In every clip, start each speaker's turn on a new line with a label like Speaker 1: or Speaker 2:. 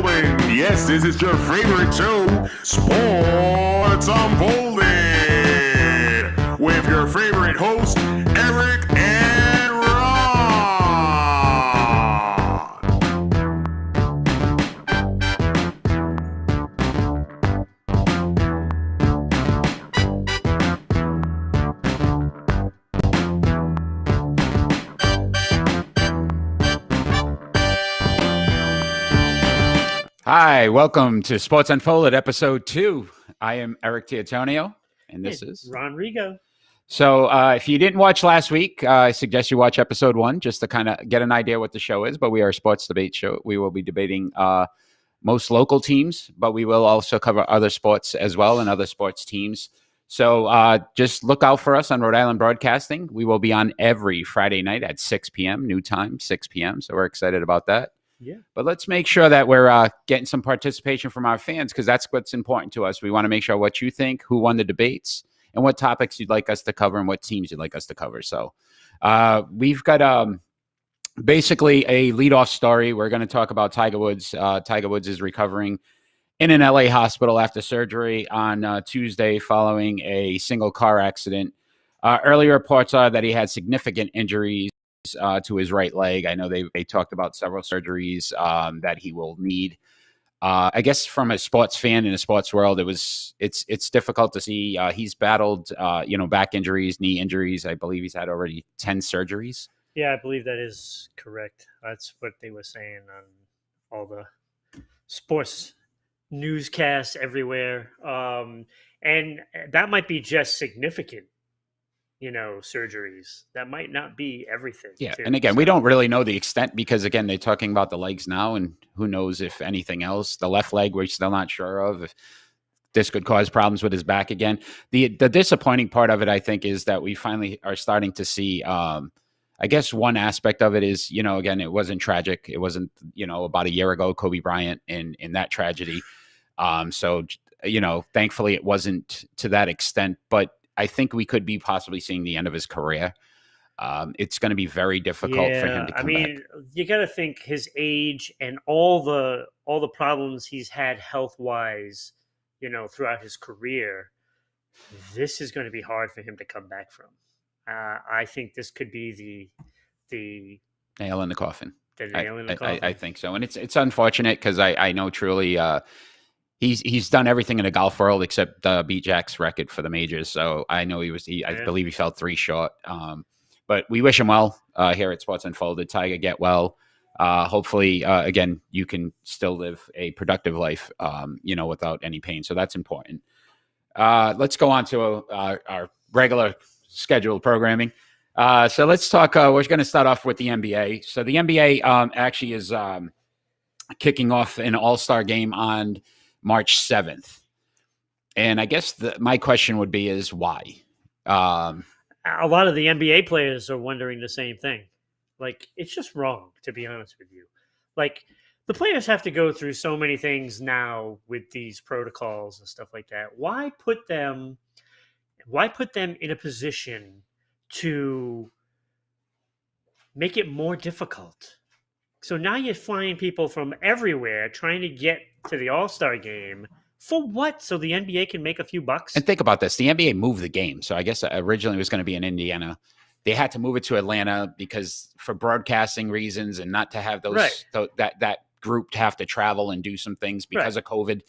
Speaker 1: gentlemen, yes, this is your favorite show, Sports Unfolded, with your favorite hosts, Eric and Ron.
Speaker 2: Hi, welcome to Sports Unfolded, episode 2. I am Eric Teotonio, and this is
Speaker 3: Ron Rigo.
Speaker 2: So if you didn't watch last week, I suggest you watch episode 1 just to kind of get an idea what the show is. But we are a sports debate show. We will be debating most local teams, but we will also cover other sports as well and other sports teams. So just look out for us on Rhode Island Broadcasting. We will be on every Friday night at 6 p.m., new time, 6 p.m. So we're excited about that.
Speaker 3: Yeah.
Speaker 2: But let's make sure that we're getting some participation from our fans, because that's what's important to us. We want to make sure what you think, who won the debates, and what topics you'd like us to cover and what teams you'd like us to cover. So we've got basically a leadoff story. We're going to talk about Tiger Woods. Tiger Woods is recovering in an LA hospital after surgery on Tuesday following a single car accident. Early reports are that he had significant injuries to his right leg. I know they talked about several surgeries that he will need. I guess from a sports fan in a sports world, it's difficult to see. He's battled back injuries, knee injuries. I believe he's had already 10 surgeries.
Speaker 3: Yeah, I believe that is correct. That's what they were saying on all the sports newscasts everywhere. And that might be just significant, surgeries. That might not be everything.
Speaker 2: Yeah.
Speaker 3: Too.
Speaker 2: And again, we don't really know the extent because, again, they're talking about the legs now, and who knows if anything else. The left leg, we're still not sure of. If this could cause problems with his back again. The disappointing part of it, I think, is that we finally are starting to see, I guess one aspect of it is, again, it wasn't tragic. It wasn't, about a year ago, Kobe Bryant in that tragedy. So, thankfully it wasn't to that extent, but I think we could be possibly seeing the end of his career. It's going to be very difficult for him to come back.
Speaker 3: You got to think his age and all the problems he's had health-wise, throughout his career. This is going to be hard for him to come back from. I think this could be the
Speaker 2: nail in the coffin.
Speaker 3: The nail in the coffin.
Speaker 2: I think so, and it's unfortunate because I know truly. He's done everything in the golf world except beat Jack's record for the majors. So I know I believe he fell 3 short. But we wish him well here at Sports Unfolded. Tiger, get well. Hopefully, again, you can still live a productive life, without any pain. So that's important. Let's go on to our regular scheduled programming. So let's talk. We're going to start off with the NBA. So the NBA actually is kicking off an all-star game on March 7th. And I guess my question would be is why?
Speaker 3: A lot of the NBA players are wondering the same thing. Like, it's just wrong, to be honest with you. Like, the players have to go through so many things now with these protocols and stuff like that. Why put them in a position to make it more difficult? So now you're flying people from everywhere trying to get to the All-Star game. For what? So the NBA can make a few bucks? And
Speaker 2: think about this. The NBA moved the game. So I guess originally it was going to be in Indiana. They had to move it to Atlanta because for broadcasting reasons and not to have those that group to have to travel and do some things because of COVID.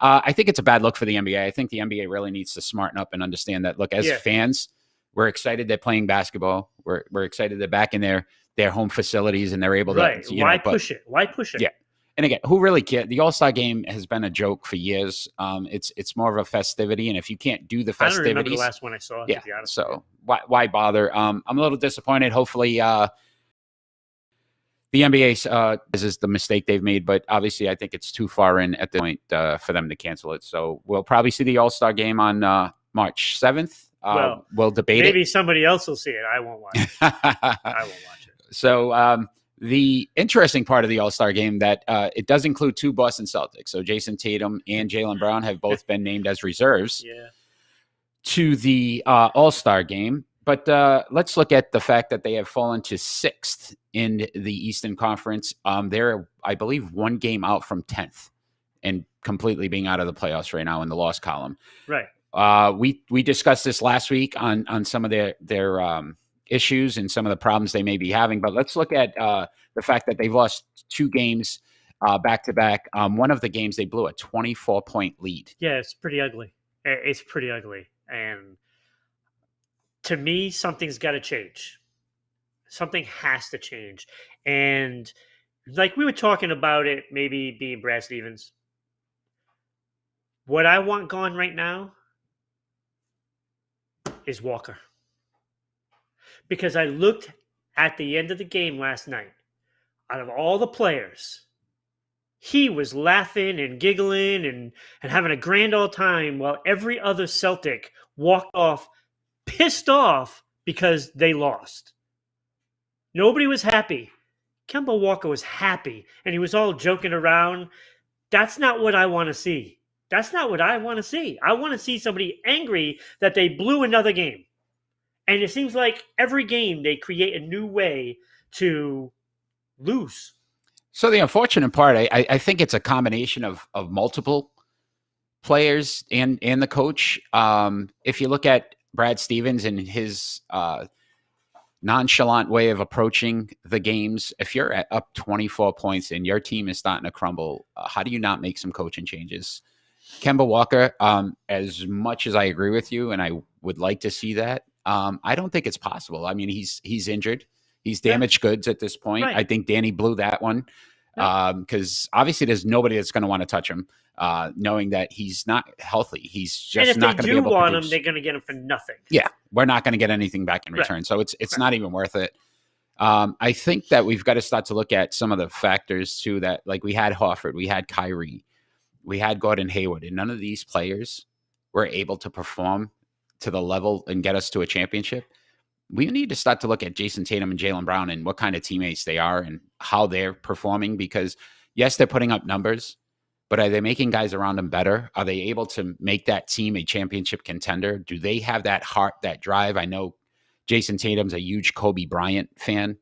Speaker 2: I think it's a bad look for the NBA. I think the NBA really needs to smarten up and understand that, look, as fans, we're excited they're playing basketball. We're excited they're back in their home facilities and they're able to.
Speaker 3: Why push it? Why push it?
Speaker 2: Yeah. And again, who really cares? The All-Star game has been a joke for years. It's more of a festivity, and if you can't do the festivities,
Speaker 3: I don't remember the last one I saw.
Speaker 2: Yeah,
Speaker 3: to be honest
Speaker 2: so why bother? I'm a little disappointed. Hopefully, the NBA this is the mistake they've made, but obviously, I think it's too far in at the point for them to cancel it. So we'll probably see the All-Star game on March 7th. We'll debate it.
Speaker 3: Maybe somebody else will see it. I won't watch it. I won't watch it.
Speaker 2: So. The interesting part of the All-Star game that it does include 2 Boston Celtics. So Jason Tatum and Jaylen Brown have both been named as reserves to the All-Star game. But let's look at the fact that they have fallen to 6th in the Eastern Conference. They're, I believe, 1 game out from 10th and completely being out of the playoffs right now in the loss column.
Speaker 3: Right.
Speaker 2: We discussed this last week on some of their issues and some of the problems they may be having. But let's look at the fact that they've lost 2 games back to back. One of the games they blew a 24-point lead.
Speaker 3: Yeah, it's pretty ugly. It's pretty ugly. And to me, something's got to change. Something has to change. And like we were talking about it, maybe being Brad Stevens. What I want gone right now is Walker. Because I looked at the end of the game last night. Out of all the players, he was laughing and giggling and having a grand old time while every other Celtic walked off pissed off because they lost. Nobody was happy. Kemba Walker was happy, and he was all joking around. That's not what I want to see. That's not what I want to see. I want to see somebody angry that they blew another game. And it seems like every game they create a new way to lose.
Speaker 2: So the unfortunate part, I think it's a combination of multiple players and the coach. If you look at Brad Stevens and his nonchalant way of approaching the games, if you're up 24 points and your team is starting to crumble, how do you not make some coaching changes? Kemba Walker, as much as I agree with you, and I would like to see that, I don't think it's possible. I mean, he's injured. He's damaged goods at this point. Right. I think Danny blew that one because obviously there's nobody that's going to want to touch him, knowing that he's not healthy. He's just not going to be able to
Speaker 3: want him, they're going to get him for nothing.
Speaker 2: Yeah, we're not going to get anything back in return. Right. So it's not even worth it. I think that we've got to start to look at some of the factors too, that like we had Horford, we had Kyrie, we had Gordon Hayward, and none of these players were able to perform to the level and get us to a championship. We need to start to look at Jason Tatum and Jaylen Brown and what kind of teammates they are and how they're performing, because yes, they're putting up numbers, but are they making guys around them better? Are they able to make that team a championship contender? Do they have that heart, that drive? I know Jason Tatum's a huge Kobe Bryant fan.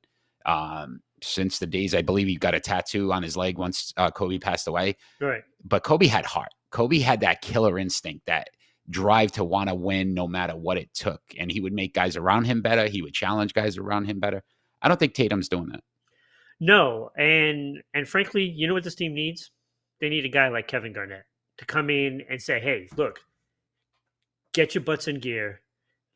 Speaker 2: Since the days, I believe he got a tattoo on his leg once Kobe passed away.
Speaker 3: Right.
Speaker 2: But Kobe had heart. Kobe had that killer instinct, that drive to want to win no matter what it took. And he would make guys around him better. He would challenge guys around him better. I don't think Tatum's doing that.
Speaker 3: No. And frankly, you know what this team needs? They need a guy like Kevin Garnett to come in and say, hey, look, get your butts in gear.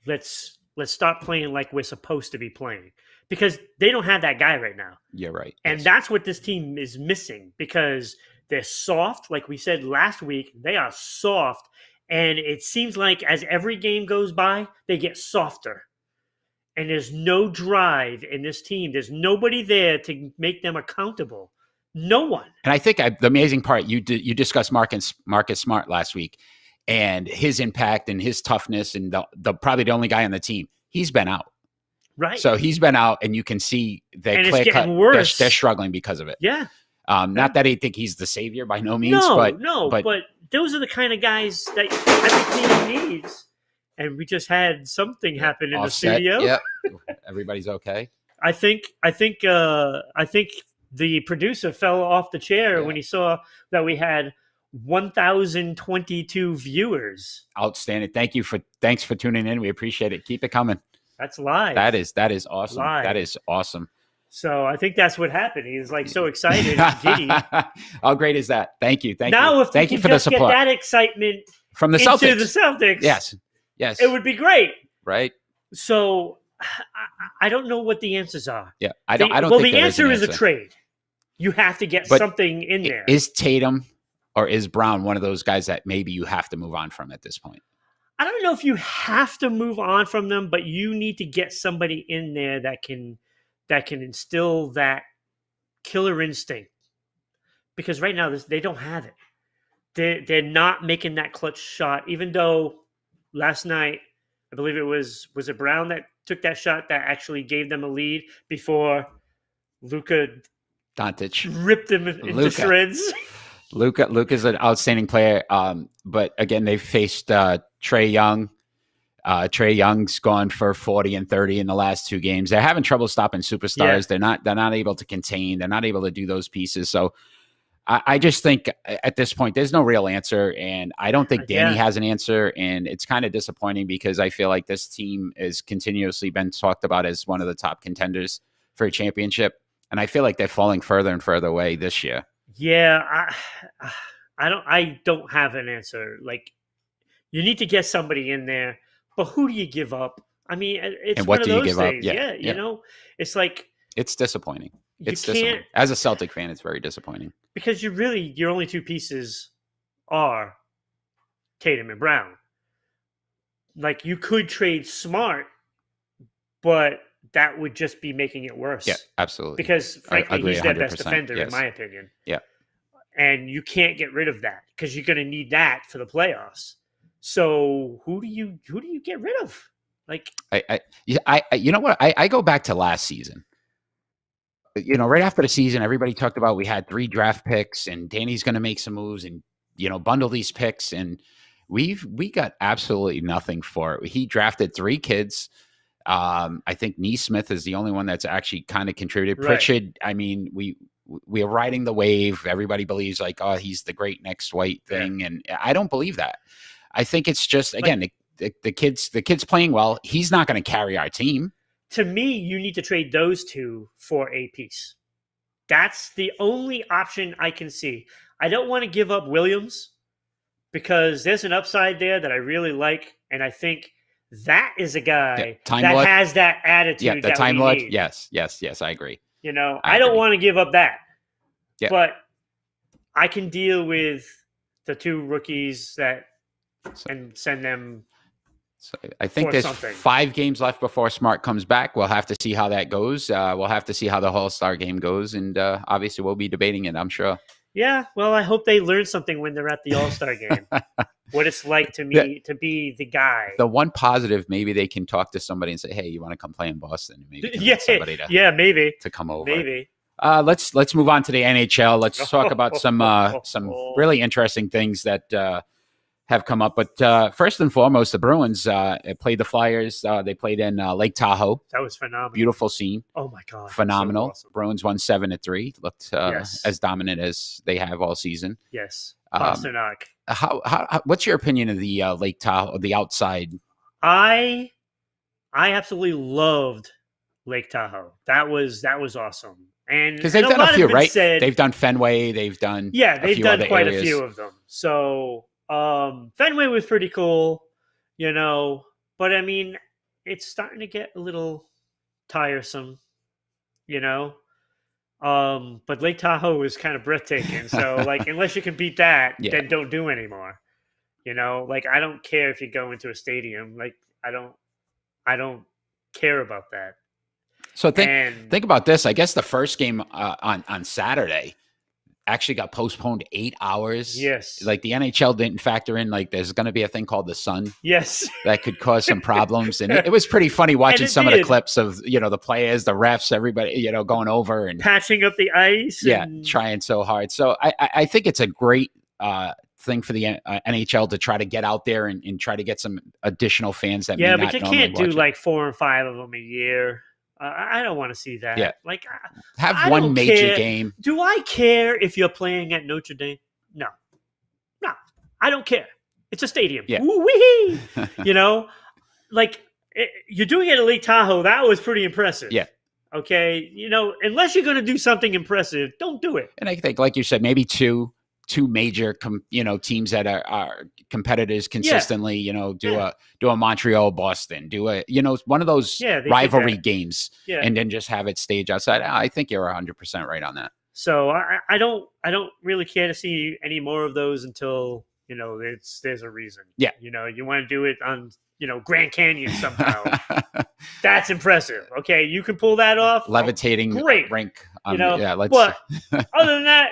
Speaker 3: Let's stop playing like we're supposed to be playing. Because they don't have that guy right now.
Speaker 2: You're right.
Speaker 3: And that's what this team is missing, because they're soft. Like we said last week, they are soft. And it seems like as every game goes by, they get softer. And there's no drive in this team. There's nobody there to make them accountable. No one.
Speaker 2: And I think the amazing part, you discussed Marcus Smart last week and his impact and his toughness, and the probably the only guy on the team. He's been out.
Speaker 3: Right.
Speaker 2: So he's been out, and you can see that they're struggling because of it.
Speaker 3: Yeah.
Speaker 2: Not that I think he's the savior by no means.
Speaker 3: But those are the kind of guys that every team needs. And we just had something happen in the studio.
Speaker 2: Yep. Everybody's okay.
Speaker 3: I think the producer fell off the chair when he saw that we had 1,022 viewers.
Speaker 2: Outstanding. Thanks for tuning in. We appreciate it. Keep it coming.
Speaker 3: That's live.
Speaker 2: That is awesome. Live. That is awesome.
Speaker 3: So I think that's what happened. He's like so excited and giddy.
Speaker 2: How great is that? Thank you.
Speaker 3: Now, if
Speaker 2: thank
Speaker 3: you
Speaker 2: you for the support.
Speaker 3: Get that excitement
Speaker 2: from the
Speaker 3: into
Speaker 2: Celtics.
Speaker 3: The Celtics.
Speaker 2: Yes.
Speaker 3: It would be great.
Speaker 2: Right.
Speaker 3: So I don't know what the answers are.
Speaker 2: Yeah. I don't
Speaker 3: Well,
Speaker 2: think
Speaker 3: the answer is a trade. You have to get something in there.
Speaker 2: Is Tatum or is Brown one of those guys that maybe you have to move on from at this point?
Speaker 3: I don't know if you have to move on from them, but you need to get somebody in there that can instill that killer instinct. Because right now they don't have it. They're not making that clutch shot, even though last night, I believe it was it Brown that took that shot that actually gave them a lead before Luka
Speaker 2: Doncic
Speaker 3: ripped him into shreds.
Speaker 2: Luka's an outstanding player, but again, they faced Trae Young, Trey Young's gone for 40 and 30 in the last 2 games. They're having trouble stopping superstars.
Speaker 3: Yeah.
Speaker 2: They're not able to contain. They're not able to do those pieces. So I just think at this point, there's no real answer. And I don't think Danny has an answer. And it's kind of disappointing because I feel like this team is continuously been talked about as one of the top contenders for a championship. And I feel like they're falling further and further away this year.
Speaker 3: Yeah. I don't have an answer. Like, you need to get somebody in there, but who do you give up? I mean, it's
Speaker 2: and what
Speaker 3: one
Speaker 2: do
Speaker 3: of
Speaker 2: you
Speaker 3: those
Speaker 2: give
Speaker 3: things.
Speaker 2: up?
Speaker 3: Yeah. You know, it's like,
Speaker 2: it's disappointing. It's
Speaker 3: can't,
Speaker 2: disappointing. As a Celtic fan, it's very disappointing.
Speaker 3: Because your only 2 pieces are Tatum and Brown. Like, you could trade Smart, but that would just be making it worse.
Speaker 2: Yeah, absolutely.
Speaker 3: Because frankly, he's their best defender,
Speaker 2: yes.
Speaker 3: in my opinion.
Speaker 2: Yeah.
Speaker 3: And you can't get rid of that because you're going to need that for the playoffs. So who do you get rid of? Like,
Speaker 2: I you know what? I go back to last season. You know, right after the season, everybody talked about we had 3 draft picks and Danny's going to make some moves and, you know, bundle these picks. And we got absolutely nothing for it. He drafted 3 kids. I think Neesmith is the only one that's actually kind of contributed.
Speaker 3: Right.
Speaker 2: Pritchard, I mean, we are riding the wave. Everybody believes like, oh, he's the great next white thing. Yeah. And I don't believe that. I think it's just, again, the kid's playing well. He's not going to carry our team.
Speaker 3: To me, you need to trade those 2 for a piece. That's the only option I can see. I don't want to give up Williams because there's an upside there that I really like. And I think that is a guy that has that attitude.
Speaker 2: Yeah, the Time Lord. Yes, I agree.
Speaker 3: You know, I don't want to give up that.
Speaker 2: Yeah.
Speaker 3: But I can deal with the 2 rookies and send them.
Speaker 2: So I think there's 5 games left before Smart comes back. We'll have to see how that goes. We'll have to see how the All-Star game goes. And obviously we'll be debating it, I'm sure. Yeah.
Speaker 3: Well, I hope they learn something when they're at the All-Star game. What it's like to be the guy.
Speaker 2: The one positive, maybe they can talk to somebody and say, hey, you want to come play in Boston? Maybe somebody
Speaker 3: maybe
Speaker 2: to come over.
Speaker 3: Maybe.
Speaker 2: Let's move on to the NHL. Let's talk about some really interesting things that have come up. But first and foremost, the Bruins played the Flyers. They played in Lake Tahoe.
Speaker 3: That was phenomenal.
Speaker 2: Beautiful scene.
Speaker 3: Oh, my God.
Speaker 2: Phenomenal. So awesome. Bruins won 7-3. Looked
Speaker 3: as
Speaker 2: dominant as they have all season.
Speaker 3: Yes. Pasternak.
Speaker 2: How what's your opinion of the Lake Tahoe, the outside?
Speaker 3: I absolutely loved Lake Tahoe. That was awesome. And
Speaker 2: because they've done a few, right? They've done Fenway. They've done
Speaker 3: they've done quite a few of them. So Fenway was pretty cool, you know. But I mean, it's starting to get a little tiresome, you know. But Lake Tahoe is kind of breathtaking. So like, unless you can beat that, then don't do anymore. You know, like I don't care if you go into a stadium. Like I don't care about that.
Speaker 2: So think about this. I guess the first game on Saturday actually got postponed 8 hours.
Speaker 3: Yes.
Speaker 2: Like the NHL didn't factor in, like there's going to be a thing called the sun.
Speaker 3: Yes.
Speaker 2: That could cause some problems. And it was pretty funny watching some of the clips of, you know, the players, the refs, everybody, you know, going over and
Speaker 3: patching up the ice.
Speaker 2: Yeah. Trying so hard. So I think it's a great thing for the NHL to try to get out there and try to get some additional fans that may not
Speaker 3: but you can't do like 4 or 5 of them a year. I don't want to see that.
Speaker 2: Yeah.
Speaker 3: Like,
Speaker 2: have one major game.
Speaker 3: Do I care if you're playing at Notre Dame? No, I don't care. It's a stadium.
Speaker 2: Yeah.
Speaker 3: Woo-wee! You know, like you're doing it at Lake Tahoe. That was pretty impressive.
Speaker 2: Yeah.
Speaker 3: Okay. You know, unless you're going to do something impressive, don't do it.
Speaker 2: And I think, like you said, maybe two major, teams that are competitors consistently, do a Montreal, Boston, one of those rivalry games and then just have it stage outside. I think you're 100% right on that.
Speaker 3: So I don't really care to see any more of those until, there's a reason.
Speaker 2: Yeah.
Speaker 3: You want to do it on, Grand Canyon somehow. That's impressive. Okay. You can pull that off.
Speaker 2: Levitating
Speaker 3: great.
Speaker 2: Rink.
Speaker 3: But other than that,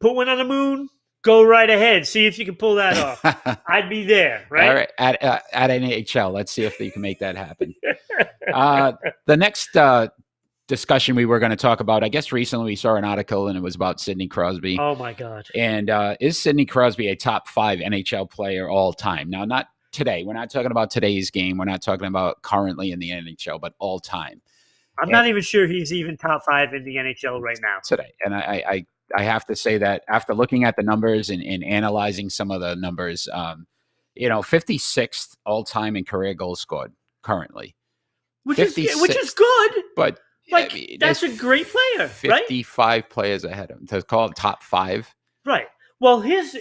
Speaker 3: put one on the moon, go right ahead. See if you can pull that off. I'd be there, right?
Speaker 2: All right, at NHL. Let's see if you can make that happen. The next discussion we were going to talk about, I guess recently we saw an article and it was about Sidney Crosby.
Speaker 3: Oh, my God.
Speaker 2: And is Sidney Crosby a top 5 NHL player all time? Now, not today. We're not talking about today's game. We're not talking about currently in the NHL, but all time.
Speaker 3: I'm not even sure he's even top 5 in the NHL right now.
Speaker 2: Today. And I have to say that after looking at the numbers and analyzing some of the numbers, 56th all time in career goals scored currently.
Speaker 3: Which is good.
Speaker 2: But
Speaker 3: like, I mean, that's a great player,
Speaker 2: 55 players ahead of him. To call it top 5.
Speaker 3: Right. Well, his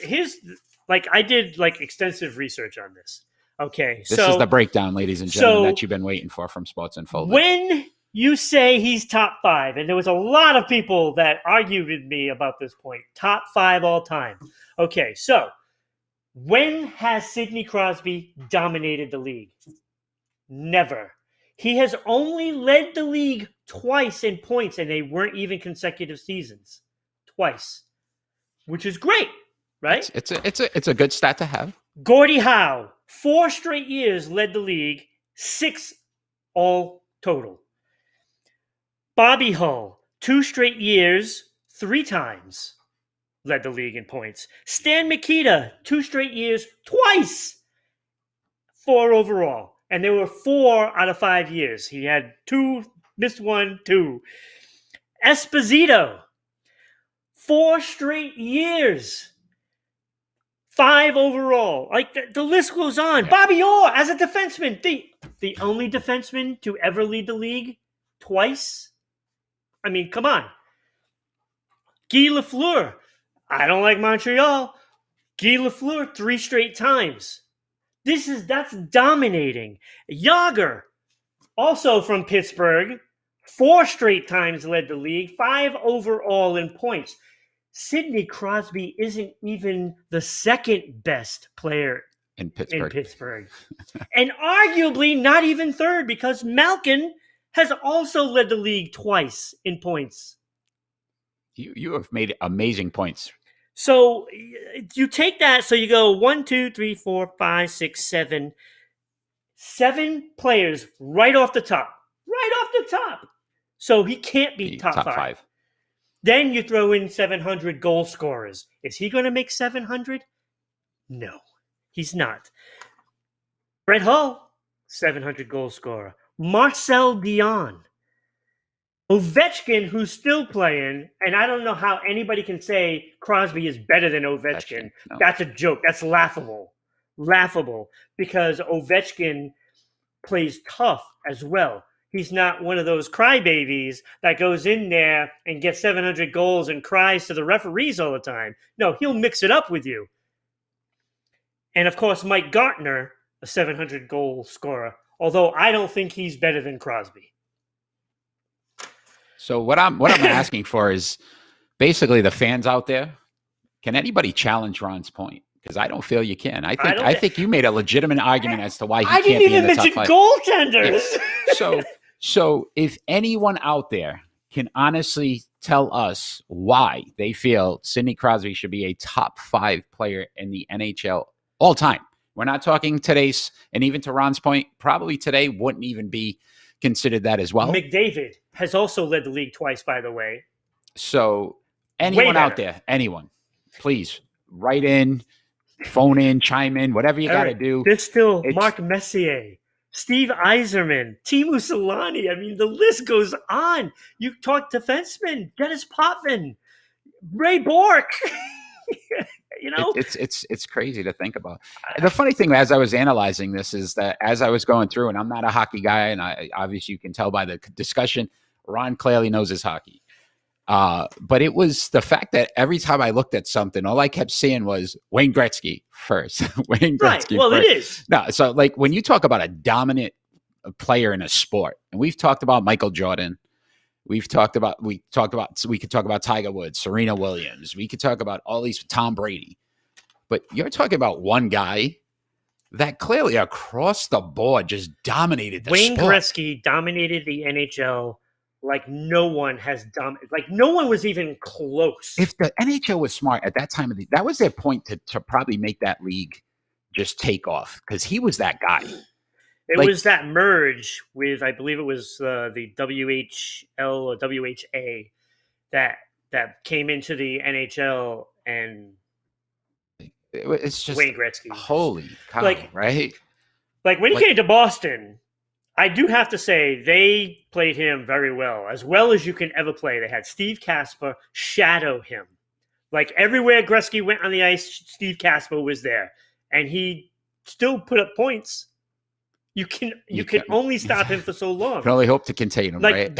Speaker 3: like I did like extensive research on this. Okay.
Speaker 2: This is the breakdown, ladies and gentlemen, that you've been waiting for from Sports Unfolded.
Speaker 3: When you say he's top 5, and there was a lot of people that argued with me about this point, top 5 all time. Okay, so when has Sidney Crosby dominated the league? Never. He has only led the league twice in points, and they weren't even consecutive seasons. Twice, which is great, right?
Speaker 2: It's a good stat to have.
Speaker 3: Gordie Howe, 4 straight years led the league, 6 all total. Bobby Hull, 2 straight years, 3 times led the league in points. Stan Mikita, 2 straight years, twice, 4 overall. And there were 4 out of 5 years. He had 2, missed 1, 2. Esposito, 4 straight years, 5 overall. Like the list goes on. Yeah. Bobby Orr as a defenseman, the only defenseman to ever lead the league twice. I mean, come on. Guy Lafleur. I don't like Montreal. Guy Lafleur 3 straight times. That's dominating. Yager, also from Pittsburgh, 4 straight times led the league, 5 overall in points. Sidney Crosby isn't even the second best player in Pittsburgh. And arguably not even third, because Malkin has also led the league twice in points.
Speaker 2: You have made amazing points.
Speaker 3: So you take that, so you go 1, 2, 3, 4, 5, 6, 7. 7 players right off the top. Right off the top. So he can't be top 5. Then you throw in 700 goal scorers. Is he going to make 700? No, he's not. Brett Hull, 700 goal scorer. Marcel Dion. Ovechkin, who's still playing, and I don't know how anybody can say Crosby is better than Ovechkin. No. That's a joke. That's laughable. Laughable, because Ovechkin plays tough as well. He's not one of those crybabies that goes in there and gets 700 goals and cries to the referees all the time. No, he'll mix it up with you. And, of course, Mike Gartner, a 700-goal scorer, although I don't think he's better than Crosby.
Speaker 2: So what I'm asking for is basically the fans out there. Can anybody challenge Ron's point? Because I don't feel you can. I think you made a legitimate argument as to why he can't be in the top 5.
Speaker 3: I didn't even mention goaltenders.
Speaker 2: Yeah. So if anyone out there can honestly tell us why they feel Sidney Crosby should be a top 5 player in the NHL all time. We're not talking today's, and even to Ron's point, probably today wouldn't even be considered that as well.
Speaker 3: McDavid has also led the league twice, by the way.
Speaker 2: So anyone out there, anyone, please write in, phone in, chime in, whatever you got to do.
Speaker 3: There's still Mark Messier, Steve Yzerman, Teemu Solani. I mean, the list goes on. You talk defensemen, Dennis Potvin, Ray Bourque. You know,
Speaker 2: it's crazy to think about. The funny thing, as I was analyzing this, is that as I was going through, and I'm not a hockey guy, and I obviously you can tell by the discussion, Ron clearly knows his hockey. But it was the fact that every time I looked at something, all I kept seeing was Wayne Gretzky first. Wayne Gretzky. Right.
Speaker 3: Well, first. It is.
Speaker 2: No, so like when you talk about a dominant player in a sport, and we've talked about Michael Jordan. We could talk about Tiger Woods, Serena Williams. We could talk about all these, Tom Brady. But you're talking about one guy that clearly across the board just dominated the
Speaker 3: Wayne
Speaker 2: sport.
Speaker 3: Gretzky dominated the NHL like no one has like no one was even close.
Speaker 2: If the NHL was smart at that time that was their point to probably make that league just take off, because he was that guy.
Speaker 3: It was that merge with, I believe it was the WHL or WHA that came into the NHL, and
Speaker 2: it's just
Speaker 3: Wayne Gretzky.
Speaker 2: Holy cow,
Speaker 3: like,
Speaker 2: right?
Speaker 3: Like when he came to Boston, I do have to say they played him very well as you can ever play. They had Steve Casper shadow him. Like everywhere Gretzky went on the ice, Steve Casper was there, and he still put up points. You can only stop him for so long.
Speaker 2: You can only hope to contain him,
Speaker 3: like,
Speaker 2: right?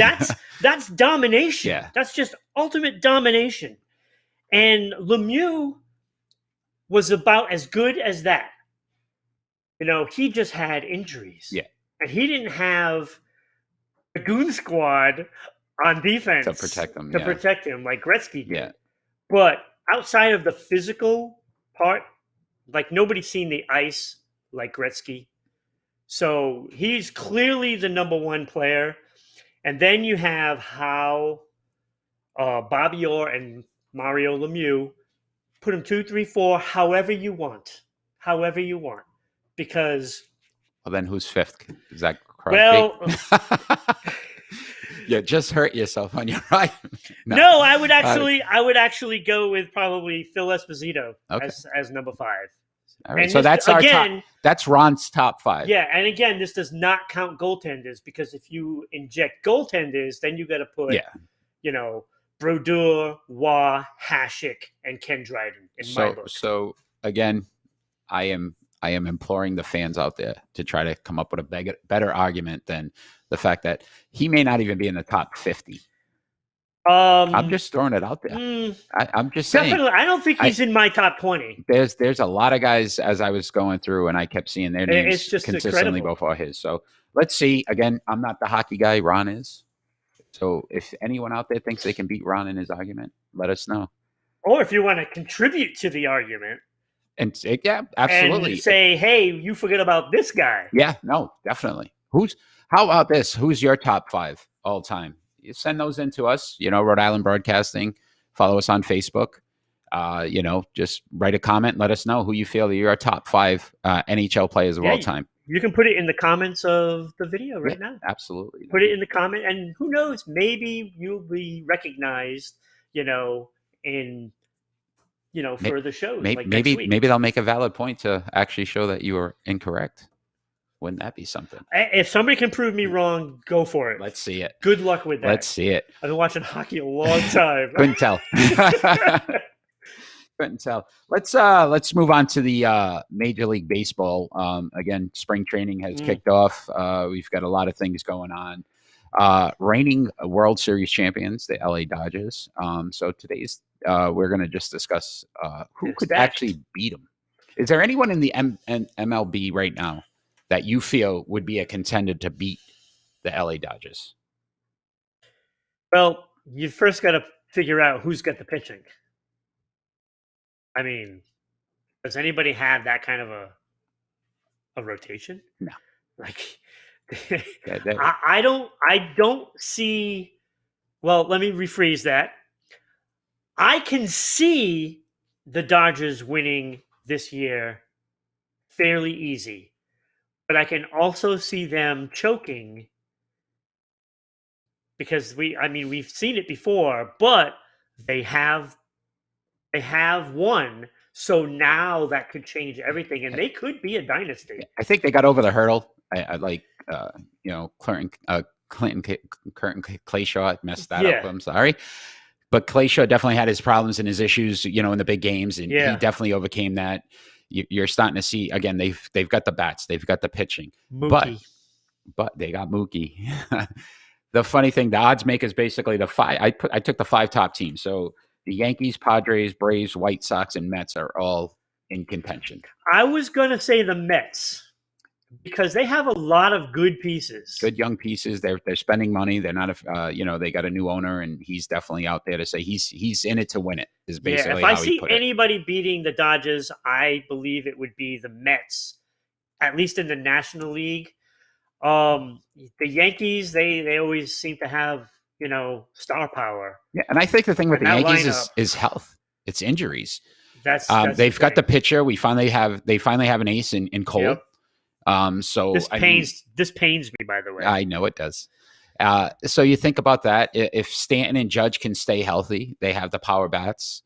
Speaker 3: that's domination.
Speaker 2: Yeah.
Speaker 3: That's just ultimate domination. And Lemieux was about as good as that. He just had injuries.
Speaker 2: Yeah.
Speaker 3: And he didn't have a goon squad on defense
Speaker 2: To protect him.
Speaker 3: protect him like Gretzky did.
Speaker 2: Yeah.
Speaker 3: But outside of the physical part, like nobody's seen the ice like Gretzky. So he's clearly the number one player. And then you have how Bobby Orr and Mario Lemieux put him 2, 3, 4, however you want. Because
Speaker 2: Well, then who's fifth? Is that Crosby?
Speaker 3: well,
Speaker 2: you just hurt yourself on your right.
Speaker 3: no, I would actually go with probably Phil Esposito as number 5.
Speaker 2: All right,
Speaker 3: And
Speaker 2: so that's our
Speaker 3: again,
Speaker 2: top. That's Ron's top 5.
Speaker 3: Yeah, and again, this does not count goaltenders because if you inject goaltenders, then you got to put, Brodeur, Waugh, Hasek, and Ken Dryden in my book.
Speaker 2: So again, I am imploring the fans out there to try to come up with a better argument than the fact that he may not even be in the top 50. I'm just throwing it out there. I'm just saying.
Speaker 3: Definitely, I don't think he's in my top 20.
Speaker 2: There's a lot of guys as I was going through, and I kept seeing their names
Speaker 3: it's just
Speaker 2: consistently
Speaker 3: incredible.
Speaker 2: before his. So let's see. Again, I'm not the hockey guy. Ron is. So if anyone out there thinks they can beat Ron in his argument, let us know.
Speaker 3: Or if you want to contribute to the argument.
Speaker 2: And say, yeah, absolutely.
Speaker 3: And say, hey, you forget about this guy.
Speaker 2: Yeah, no, definitely. How about this? Who's your top 5 all time? You send those in to us, Rhode Island Broadcasting. Follow us on Facebook. Just write a comment. Let us know who you feel are your top 5 NHL players of all time.
Speaker 3: You can put it in the comments of the video right now.
Speaker 2: Absolutely.
Speaker 3: Put it in the comment. And who knows, maybe you'll be recognized, in further shows.
Speaker 2: Maybe they'll make a valid point to actually show that you are incorrect. Wouldn't that be something?
Speaker 3: If somebody can prove me wrong, go for it.
Speaker 2: Let's see it.
Speaker 3: Good luck with that.
Speaker 2: Let's see it.
Speaker 3: I've been watching hockey a long time.
Speaker 2: Couldn't tell. Couldn't tell. Let's move on to the Major League Baseball. Again, spring training has kicked off. We've got a lot of things going on. Reigning World Series champions, the LA Dodgers. So today's we're going to just discuss who could actually beat them. Is there anyone in the MLB right now that you feel would be a contender to beat the LA Dodgers?
Speaker 3: Well, you first got to figure out who's got the pitching. I mean, does anybody have that kind of a rotation?
Speaker 2: No.
Speaker 3: Like,
Speaker 2: Yeah,
Speaker 3: I don't see. Well, let me rephrase that. I can see the Dodgers winning this year fairly easy, but I can also see them choking because we've seen it before, but they have won. So now that could change everything, and they could be a dynasty.
Speaker 2: I think they got over the hurdle. I like, Clinton Clayshaw messed that up. I'm sorry. But Clayshaw definitely had his problems and his issues, in the big games, and he definitely overcame that. You're starting to see, again, they've got the bats, they've got the pitching.
Speaker 3: Mookie.
Speaker 2: But they got Mookie. The funny thing, the odds makers basically the 5. I took the 5 top teams. So the Yankees, Padres, Braves, White Sox, and Mets are all in contention.
Speaker 3: I was going to say the Mets because they have a lot of good pieces.
Speaker 2: Good young pieces. They're spending money. They're not they got a new owner, and he's definitely out there to say he's in it to win it. Is basically
Speaker 3: if I
Speaker 2: how he
Speaker 3: see
Speaker 2: put it.
Speaker 3: anybody beating the Dodgers, I believe it would be the Mets, at least in the National League. The Yankees, they always seem to have star power.
Speaker 2: Yeah, and I think the thing with the Yankees is health. It's injuries.
Speaker 3: That's
Speaker 2: they've got the pitcher. They finally have an ace in Cole.
Speaker 3: Yep.
Speaker 2: So
Speaker 3: this pains me, by the way.
Speaker 2: I know it does. So you think about that. If Stanton and Judge can stay healthy, they have the power bats.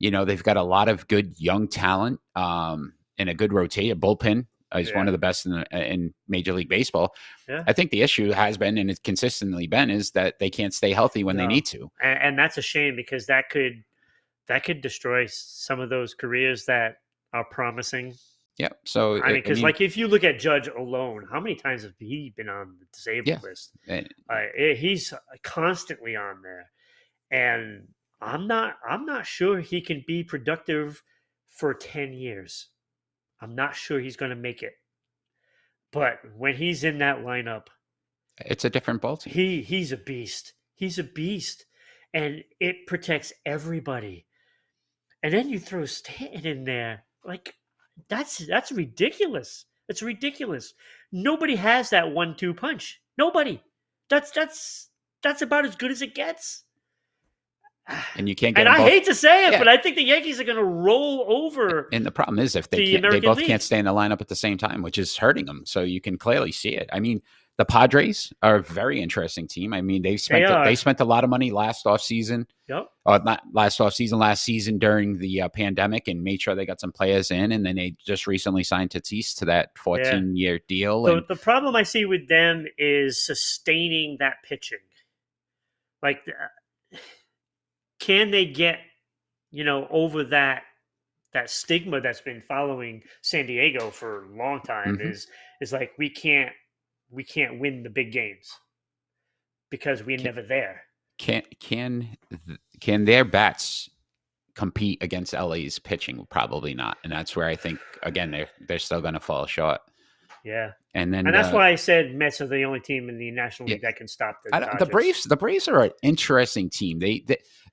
Speaker 2: They've got a lot of good young talent and a good bullpen. He's one of the best in Major League Baseball.
Speaker 3: Yeah.
Speaker 2: I think the issue has been, and it's consistently been, is that they can't stay healthy when they need to.
Speaker 3: And that's a shame, because that could destroy some of those careers that are promising.
Speaker 2: Yeah. So
Speaker 3: I mean, because like if you look at Judge alone, how many times has he been on the disabled list? He's constantly on there, and I'm not sure he can be productive for 10 years. I'm not sure he's going to make it. But when he's in that lineup,
Speaker 2: it's a different ball team.
Speaker 3: He's a beast. He's a beast, and it protects everybody. And then you throw Stanton in there, like. That's ridiculous. It's ridiculous. Nobody has that 1-2 punch. Nobody. That's about as good as it gets.
Speaker 2: And you can't get.
Speaker 3: And I hate to say it, but I think the Yankees are going to roll over.
Speaker 2: And the problem is, if they both can't stay in the lineup at the same time, which is hurting them. So you can clearly see it. I mean, the Padres are a very interesting team. I mean, they spent a lot of money last offseason.
Speaker 3: Yep.
Speaker 2: Not last offseason, last season during the pandemic, and made sure they got some players in. And then they just recently signed Tatis to that 14-year deal.
Speaker 3: So the problem I see with them is sustaining that pitching. Like, can they get, over that stigma that's been following San Diego for a long time?
Speaker 2: Mm-hmm.
Speaker 3: Is like we can't win the big games because we're never there.
Speaker 2: Can their bats compete against LA's pitching? Probably not, and that's where I think again they're still going to fall short.
Speaker 3: Yeah,
Speaker 2: and
Speaker 3: that's why I said Mets are the only team in the National League that can stop the Dodgers.
Speaker 2: The Braves are an interesting team. They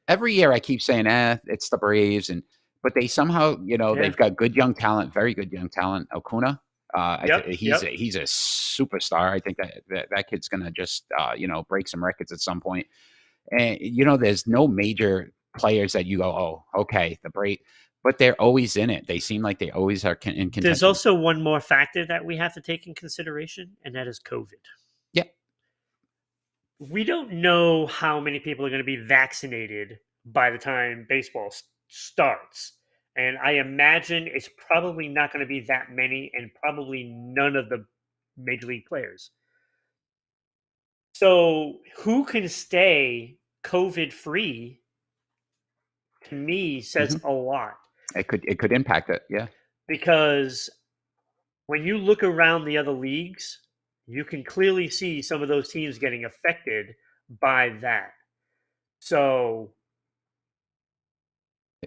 Speaker 2: every year I keep saying, it's the Braves, but they somehow they've got good young talent, very good young talent. Acuna. He's a superstar. I think that kid's going to just break some records at some point. And there's no major players that you go, oh, okay, the Braves, but they're always in it. They seem like they always are in contention.
Speaker 3: There's also one more factor that we have to take in consideration, and that is COVID.
Speaker 2: Yeah,
Speaker 3: we don't know how many people are going to be vaccinated by the time baseball starts. And I imagine it's probably not going to be that many, and probably none of the major league players. So who can stay COVID-free, to me, says a lot.
Speaker 2: It could impact it, yeah.
Speaker 3: Because when you look around the other leagues, you can clearly see some of those teams getting affected by that. So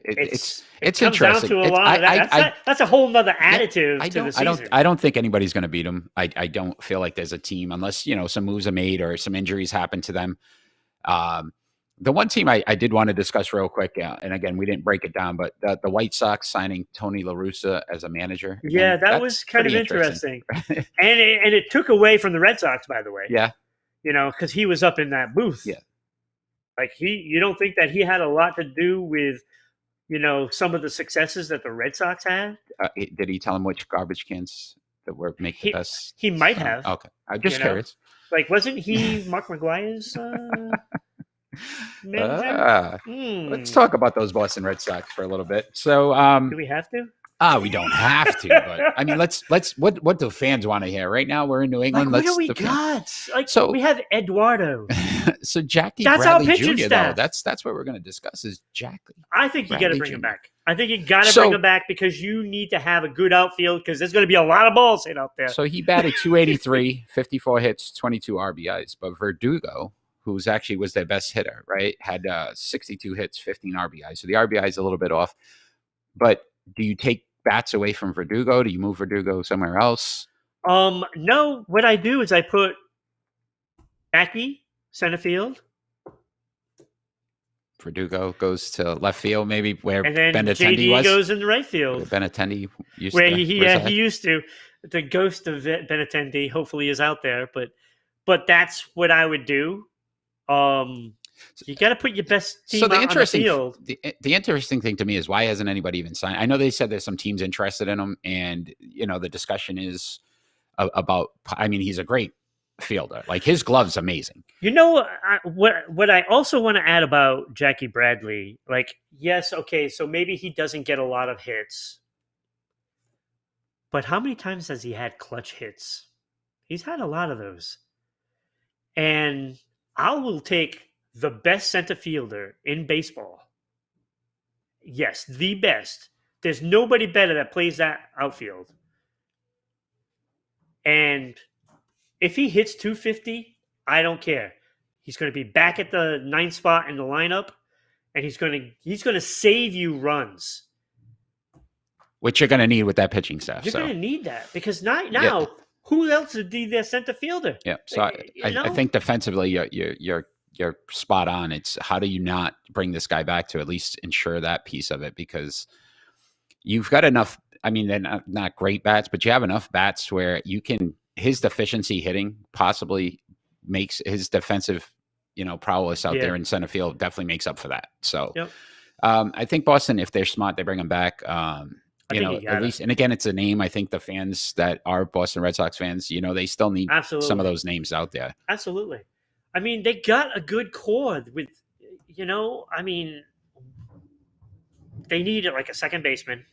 Speaker 2: it's
Speaker 3: comes
Speaker 2: interesting.
Speaker 3: Down to a lot of that. That's a whole nother additive to the season.
Speaker 2: I don't think anybody's going to beat them. I don't feel like there's a team, unless some moves are made or some injuries happen to them. The one team I did want to discuss real quick, and again, we didn't break it down, but the White Sox signing Tony Larussa as a manager.
Speaker 3: Again, that was kind of interesting. and it took away from the Red Sox, by the way.
Speaker 2: Yeah.
Speaker 3: Because he was up in that booth.
Speaker 2: Yeah.
Speaker 3: Like you don't think that he had a lot to do with, some of the successes that the Red Sox had?
Speaker 2: Did he tell him which garbage cans that were make the best?
Speaker 3: He might have.
Speaker 2: Okay. I'm just curious.
Speaker 3: Like, wasn't he Mark McGuire's manager?
Speaker 2: Let's talk about those Boston Red Sox for a little bit. So,
Speaker 3: do we have to?
Speaker 2: We don't have to, but I mean, let's. What do fans want to hear right now? We're in New England.
Speaker 3: What do we got?
Speaker 2: So
Speaker 3: we have Eduardo.
Speaker 2: So Jackie
Speaker 3: that's
Speaker 2: Bradley
Speaker 3: our
Speaker 2: Jr.
Speaker 3: staff.
Speaker 2: Though that's what we're going to discuss is Jackie.
Speaker 3: I think you got to bring him back. I think you got to bring him back because you need to have a good outfield because there's going to be a lot of balls hit out there.
Speaker 2: So he batted .283, 54 hits, 22 RBIs, but Verdugo, who's actually was their best hitter, right, had 62 hits, 15 RBIs. So the RBI is a little bit off. But do you take bats away from Verdugo? Do you move Verdugo somewhere else?
Speaker 3: No. What I do is I put Jackie center field.
Speaker 2: Verdugo goes to left field, maybe where
Speaker 3: and then
Speaker 2: Benintendi
Speaker 3: JD goes in the right field.
Speaker 2: Benintendi used
Speaker 3: where
Speaker 2: to.
Speaker 3: He used to. The ghost of Benintendi hopefully is out there, but that's what I would do. You got to put your best team out on the field.
Speaker 2: The interesting thing to me is why hasn't anybody even signed? I know they said there's some teams interested in him, and the discussion is about. I mean, he's a great fielder. Like his glove's amazing.
Speaker 3: What I also want to add about Jackie Bradley, like, yes, okay, so maybe he doesn't get a lot of hits, But how many times has he had clutch hits? He's had a lot of those. And I will take the best center fielder in baseball. Yes, the best. There's nobody better that plays that outfield. And if he hits 250, I don't care. He's going to be back at the 9th spot in the lineup, and he's going to save you runs.
Speaker 2: Which you're going to need with that pitching staff.
Speaker 3: You're going to need that because now who else would be their center fielder?
Speaker 2: Yeah. So I think defensively, you're spot on. It's how do you not bring this guy back to at least ensure that piece of it, because you've got enough. I mean, they're not great bats, but you have enough bats where you can. His deficiency hitting possibly makes his defensive, prowess out there in center field definitely makes up for that. So, I think Boston, if they're smart, they bring him back. At least, and again, it's a name. I think the fans that are Boston Red Sox fans, they still need some of those names out there.
Speaker 3: Absolutely. I mean, they got a good core with, they need like a second baseman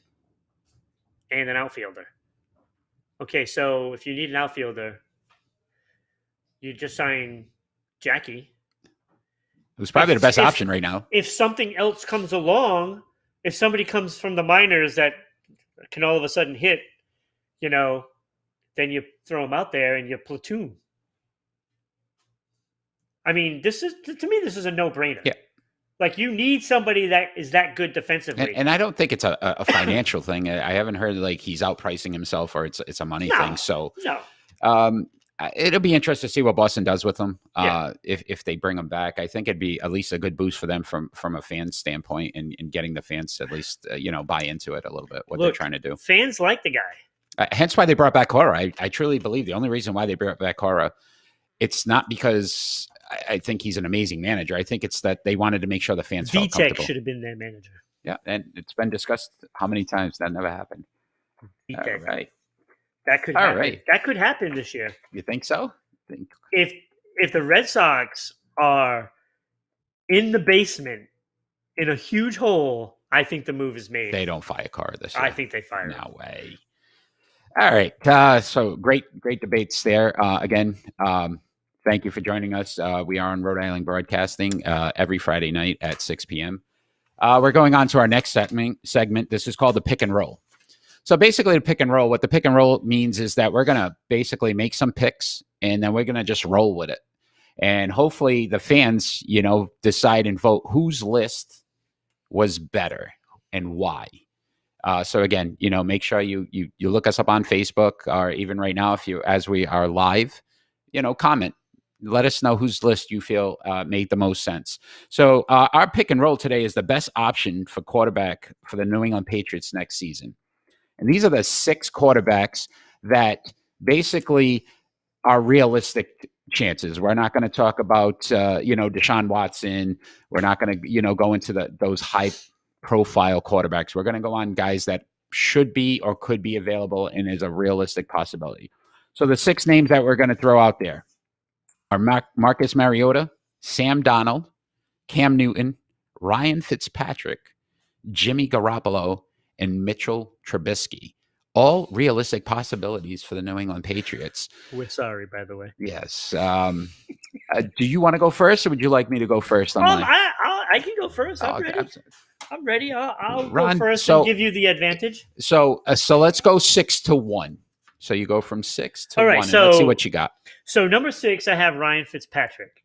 Speaker 3: and an outfielder. Okay, so if you need an outfielder, you just sign Jackie,
Speaker 2: who's probably the best option right now.
Speaker 3: If something else comes along, if somebody comes from the minors that can all of a sudden hit, then you throw them out there and you platoon. I mean, this is a no-brainer.
Speaker 2: Yeah.
Speaker 3: Like, you need somebody that is that good defensively.
Speaker 2: And I don't think it's a financial thing. I haven't heard like he's outpricing himself or it's a money thing. So it'll be interesting to see what Boston does with him. If they bring him back, I think it'd be at least a good boost for them from a fan standpoint and getting the fans to at least, buy into it a little bit, what they're trying to do.
Speaker 3: Fans like the guy.
Speaker 2: Hence why they brought back Cora. I truly believe the only reason why they brought back Cora, it's not because I think he's an amazing manager. I think it's that they wanted to make sure the fans felt comfortable.
Speaker 3: should have been their manager.
Speaker 2: Yeah, and it's been discussed how many times that never happened. All right.
Speaker 3: That could happen. Right. That could happen this year.
Speaker 2: You think so?
Speaker 3: If the Red Sox are in the basement in a huge hole, I think the move is made.
Speaker 2: They don't fire Cora this year.
Speaker 3: I think they fire him.
Speaker 2: No way. All right. So great debates there. Again, thank you for joining us. We are on Rhode Island Broadcasting every Friday night at 6 p.m. We're going on to our next segment. This is called the Pick and Roll. So basically, the pick and roll, what the pick and roll means is that we're going to basically make some picks, and then we're going to just roll with it. And hopefully the fans, decide and vote whose list was better and why. So again, make sure you look us up on Facebook, or even right now, as we are live, comment. Let us know whose list you feel made the most sense. So our pick and roll today is the best option for quarterback for the New England Patriots next season. And these are the 6 quarterbacks that basically are realistic chances. We're not going to talk about, Deshaun Watson. We're not going to, go into those high-profile quarterbacks. We're going to go on guys that should be or could be available and is a realistic possibility. So the 6 names that we're going to throw out there are Marcus Mariota, Sam Darnold, Cam Newton, Ryan Fitzpatrick, Jimmy Garoppolo, and Mitchell Trubisky. All realistic possibilities for the New England Patriots.
Speaker 3: We're sorry, by the way.
Speaker 2: Yes. Do you want to go first, or would you like me to go first?
Speaker 3: I can go first. I'm ready. I'm ready. I'll go first and give you the advantage.
Speaker 2: So let's go 6-1. So you go from 6 to 1.
Speaker 3: Right,
Speaker 2: and let's see what you got.
Speaker 3: So number 6, I have Ryan Fitzpatrick.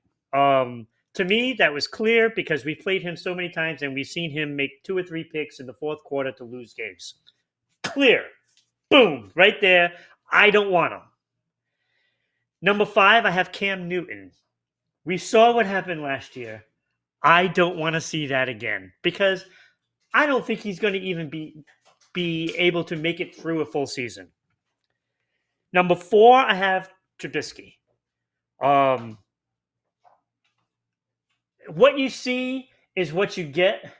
Speaker 3: To me, that was clear because we played him so many times and we've seen him make 2 or 3 picks in the fourth quarter to lose games. Clear. Boom. Right there. I don't want him. Number 5, I have Cam Newton. We saw what happened last year. I don't want to see that again because I don't think he's going to even be able to make it through a full season. Number 4, I have Trubisky. What you see is what you get.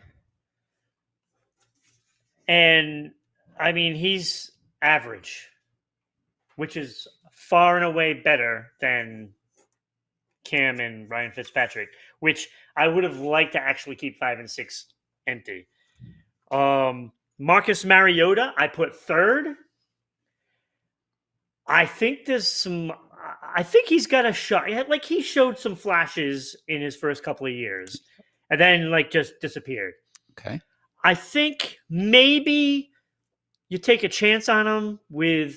Speaker 3: And, I mean, he's average, which is far and away better than Cam and Ryan Fitzpatrick, which I would have liked to actually keep 5 and 6 empty. Marcus Mariota, I put 3rd. I think there's some. I think he's got a shot. Like he showed some flashes in his first couple of years, and then like just disappeared.
Speaker 2: Okay.
Speaker 3: I think maybe you take a chance on him with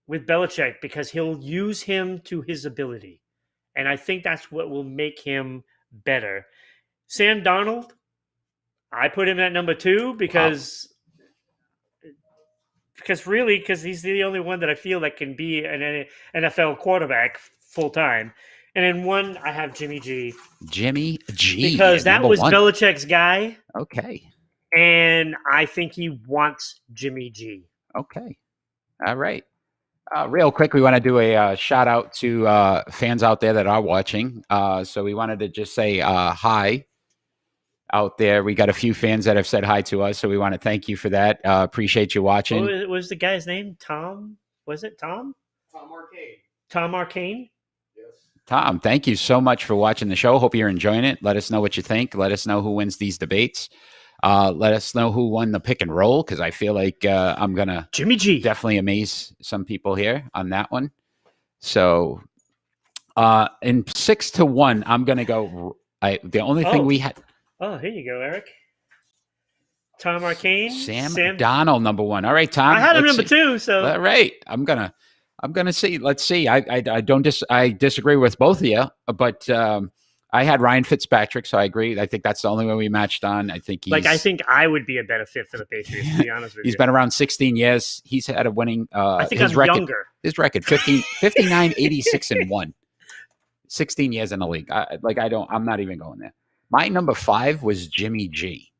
Speaker 3: Belichick because he'll use him to his ability, and I think that's what will make him better. Sam Darnold, I put him at number 2 because he's the only one that I feel that can be an NFL quarterback full time. And then 1, I have Jimmy G.
Speaker 2: Jimmy G.
Speaker 3: Because that was
Speaker 2: 1.
Speaker 3: Belichick's guy.
Speaker 2: Okay.
Speaker 3: And I think he wants Jimmy G.
Speaker 2: Okay. All right. Real quick, we want to do a shout out to fans out there that are watching. So we wanted to just say hi out there. We got a few fans that have said hi to us, so we want to thank you for that. Appreciate you watching.
Speaker 3: What was the guy's name? Tom? Was it Tom?
Speaker 4: Tom Arcane.
Speaker 3: Tom Arcane?
Speaker 4: Yes.
Speaker 2: Tom, thank you so much for watching the show. Hope you're enjoying it. Let us know what you think. Let us know who wins these debates. Let us know who won the pick and roll, because I feel like I'm going to
Speaker 3: Jimmy G.
Speaker 2: definitely amaze some people here on that one. So in 6-1, I'm going to go. The only thing we had.
Speaker 3: Oh, here you go, Eric. Tom Arcane.
Speaker 2: Sam Donald, number 1. All right, Tom.
Speaker 3: I had him number 2, so.
Speaker 2: All right. I'm gonna see. Let's see. I disagree with both of you, but I had Ryan Fitzpatrick, so I agree. I think that's the only one we matched on. I think
Speaker 3: I think I would be a better fit for the Patriots, to be honest with you.
Speaker 2: He's been around 16 years. He's had a winning.
Speaker 3: I think
Speaker 2: his
Speaker 3: I'm
Speaker 2: record,
Speaker 3: younger.
Speaker 2: His record 59, 86, and 1. 16 years in the league. I'm not even going there. My number 5 was Jimmy G.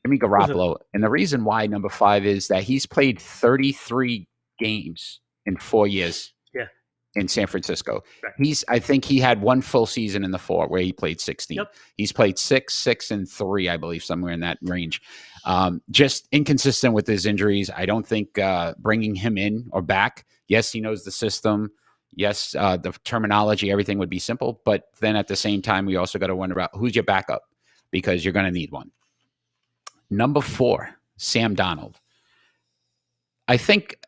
Speaker 2: Jimmy Garoppolo. And the reason why number 5 is that he's played 33 games in 4 years in San Francisco. Right. I think he had 1 full season in the 4 where he played 16. Yep. He's played 6, and 3, I believe, somewhere in that range. Just inconsistent with his injuries. I don't think bringing him in or back, yes, he knows the system. Yes, the terminology, everything would be simple. But then at the same time, we also got to wonder about who's your backup, because you're going to need one. Number 4, Sam Darnold. I think,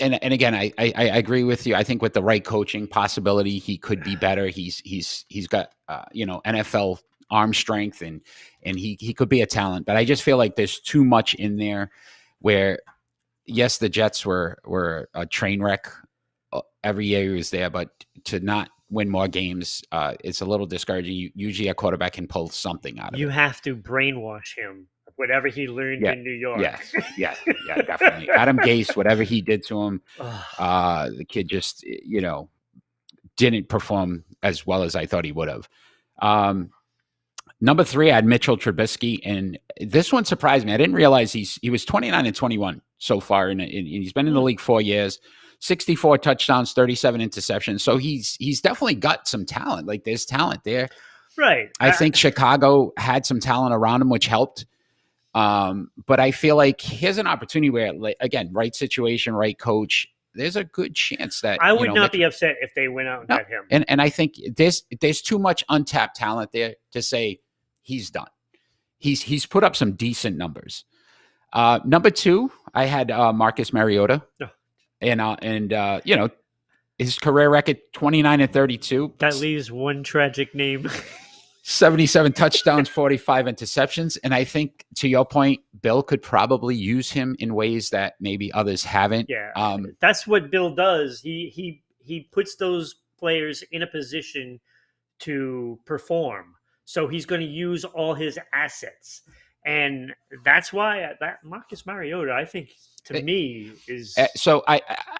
Speaker 2: and again, I agree with you. I think with the right coaching possibility, he could be better. He's got NFL arm strength, and he could be a talent. But I just feel like there's too much in there where, yes, the Jets were a train wreck. Every year he was there, but to not win more games, it's a little discouraging. Usually a quarterback can pull something out of it. You
Speaker 3: have to brainwash him, whatever he learned in New York.
Speaker 2: Yeah, definitely. Adam Gase, whatever he did to him, the kid just, didn't perform as well as I thought he would have. Number 3, I had Mitchell Trubisky, and this one surprised me. I didn't realize he was 29 and 21 so far, and he's been in the league 4 years. 64 touchdowns, 37 interceptions. So he's definitely got some talent. Like, there's talent there.
Speaker 3: Right.
Speaker 2: I think Chicago had some talent around him, which helped. But I feel like here's an opportunity where, like, again, right situation, right coach, there's a good chance that
Speaker 3: I would not be upset if they went out and got him.
Speaker 2: And I think there's too much untapped talent there to say he's done. He's put up some decent numbers. Number 2, I had Marcus Mariota. Oh. And his career record 29 and 32.
Speaker 3: That leaves one tragic name.
Speaker 2: 77 touchdowns, 45 interceptions. And I think, to your point, Bill could probably use him in ways that maybe others haven't.
Speaker 3: Yeah, that's what Bill does. He puts those players in a position to perform. So he's going to use all his assets. And that's why that Marcus Mariota, I think, to me, is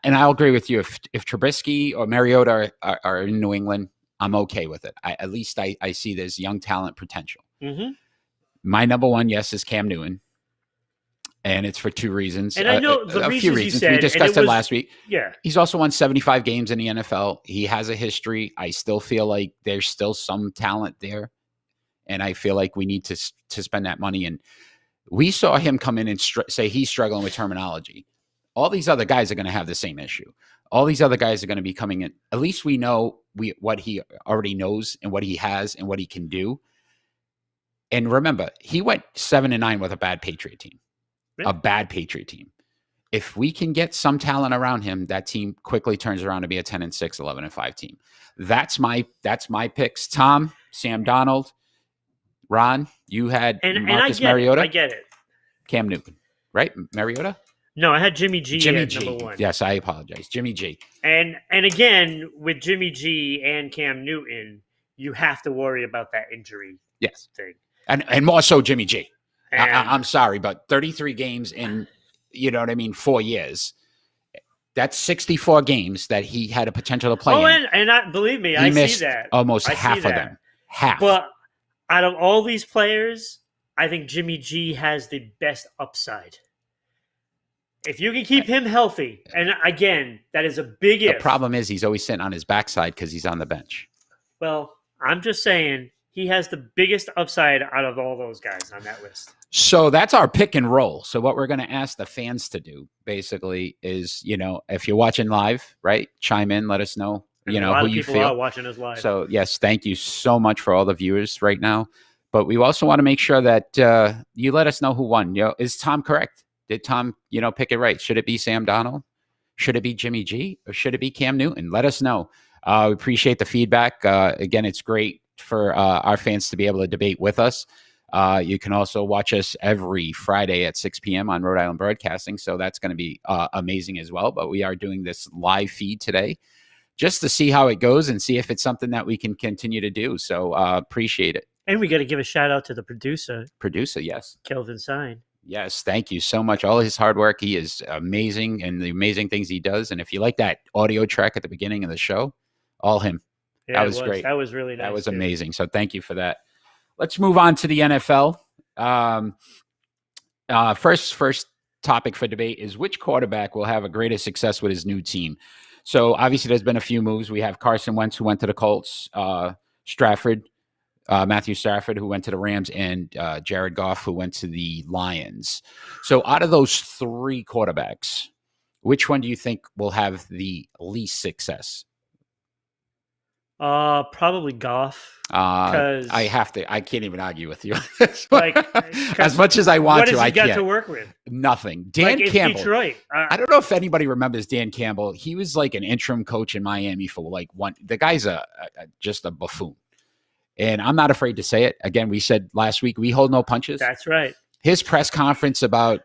Speaker 2: I'll agree with you. If Trubisky or Mariota are in New England, I'm okay with it. At least I see there's young talent potential. Mm-hmm. My number 1, yes, is Cam Newton, and it's for 2 reasons.
Speaker 3: And I know the reasons
Speaker 2: few reasons. We discussed it last week.
Speaker 3: Yeah,
Speaker 2: he's also won 75 games in the NFL. He has a history. I still feel like there's still some talent there, and I feel like we need to spend that money. And we saw him come in and say he's struggling with terminology. All these other guys are going to have the same issue. All these other guys are going to be coming in. At least we know what he already knows and what he has and what he can do. And remember, he went 7-9 with a bad Patriot team. Really? A bad Patriot team. if we can get some talent around him, that team quickly turns around to be a 10-6, 11-5 team. That's my picks. Tom, Sam Darnold, Ron, you had Marcus Mariota.
Speaker 3: I get it.
Speaker 2: Cam Newton, right? Mariota?
Speaker 3: No, I had Jimmy G at number 1.
Speaker 2: Yes, I apologize. Jimmy G.
Speaker 3: And again, with Jimmy G and Cam Newton, you have to worry about that injury thing.
Speaker 2: And more so Jimmy G. I'm sorry, but 33 games in, 4 years. That's 64 games that he had a potential to play in.
Speaker 3: And believe me, I see that.
Speaker 2: Almost half of them. Half.
Speaker 3: But out of all these players, I think Jimmy G has the best upside. If you can keep him healthy, and again, that is a big if.
Speaker 2: The problem is he's always sitting on his backside because he's on the bench.
Speaker 3: Well, I'm just saying he has the biggest upside out of all those guys on that list.
Speaker 2: So that's our pick and roll. So what we're going to ask the fans to do basically is, if you're watching live, right, chime in, let us know, who you feel. A lot of people are watching us live. So yes, thank you so much for all the viewers right now. But we also want to make sure that you let us know who won. Is Tom correct? Did Tom, pick it right? Should it be Sam Darnold? Should it be Jimmy G? Or should it be Cam Newton? Let us know. We appreciate the feedback. Again, it's great for our fans to be able to debate with us. You can also watch us every Friday at 6 p.m. on Rhode Island Broadcasting. So that's going to be amazing as well. But we are doing this live feed today just to see how it goes and see if it's something that we can continue to do. So appreciate it.
Speaker 3: And we got to give a shout out to the producer.
Speaker 2: Yes.
Speaker 3: Kelvin Sign.
Speaker 2: Yes, thank you so much. All his hard work, he is amazing, and the amazing things he does. And if you like that audio track at the beginning of the show, all him.
Speaker 3: Yeah, that was great. That was really nice.
Speaker 2: That was amazing. So thank you for that. Let's move on to the NFL. First topic for debate is which quarterback will have a greater success with his new team. So obviously there's been a few moves. We have Carson Wentz, who went to the Colts, Matthew Stafford, who went to the Rams, and Jared Goff, who went to the Lions. So out of those 3 quarterbacks, which one do you think will have the least success?
Speaker 3: Probably Goff.
Speaker 2: I can't even argue with you. As much as I want to, I can't.
Speaker 3: What has he got to work with?
Speaker 2: Nothing. Dan Campbell.
Speaker 3: Detroit.
Speaker 2: I don't know if anybody remembers Dan Campbell. He was like an interim coach in Miami for the guy's just a buffoon. And I'm not afraid to say it. Again, we said last week, we hold no punches.
Speaker 3: That's right.
Speaker 2: His press conference about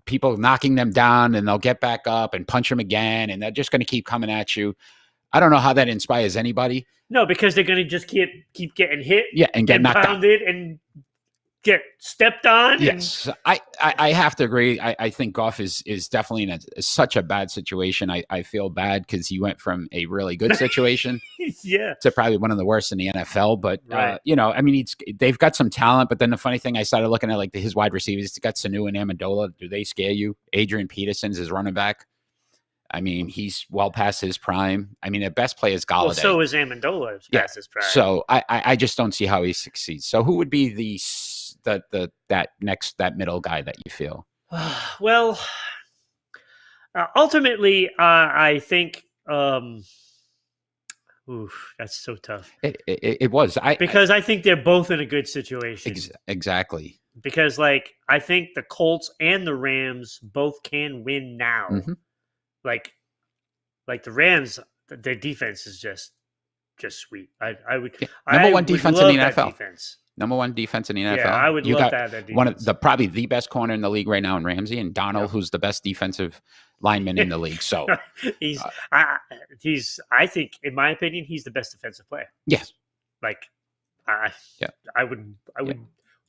Speaker 2: people knocking them down and they'll get back up and punch them again, and they're just going to keep coming at you. I don't know how that inspires anybody.
Speaker 3: No, because they're going to just keep getting hit.
Speaker 2: Yeah, and get knocked
Speaker 3: pounded out. And get stepped on.
Speaker 2: Yes, I have to agree. I think Goff is definitely in such a bad situation. I feel bad because he went from a really good situation to probably one of the worst in the NFL. But, right. They've got some talent. But then the funny thing, I started looking at his wide receivers. He's got Sanu and Amendola. Do they scare you? Adrian Peterson's his running back. He's well past his prime. The best player is Galladay.
Speaker 3: Well, so is Amendola past his prime.
Speaker 2: So I just don't see how he succeeds. So who would be that middle guy that you feel?
Speaker 3: Well, ultimately, I think. That's so tough.
Speaker 2: It was
Speaker 3: because I think they're both in a good situation.
Speaker 2: Exactly.
Speaker 3: Because I think the Colts and the Rams both can win now.
Speaker 2: Mm-hmm.
Speaker 3: Like the Rams, their defense is just sweet.
Speaker 2: Number one defense in the NFL. Number one defense in the NFL.
Speaker 3: Yeah, I would love that defense.
Speaker 2: One of probably the best corner in the league right now in Ramsey, and Donald, who's the best defensive lineman in the league. So
Speaker 3: I think, in my opinion, he's the best defensive player.
Speaker 2: Yes.
Speaker 3: I would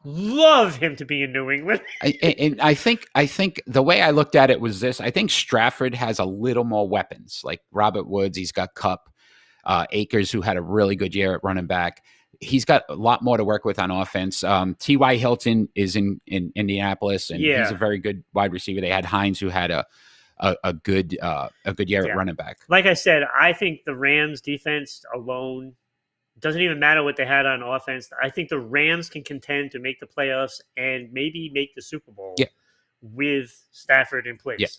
Speaker 3: love him to be in New England.
Speaker 2: I think the way I looked at it was this. I think Stafford has a little more weapons, like Robert Woods. He's got Kupp, Akers, who had a really good year at running back. He's got a lot more to work with on offense. T.Y. Hilton is in Indianapolis, and he's a very good wide receiver. They had Hines, who had a good year at running back.
Speaker 3: Like I said, I think the Rams defense alone doesn't even matter what they had on offense. I think the Rams can contend to make the playoffs and maybe make the Super Bowl with Stafford in place.
Speaker 2: Yeah.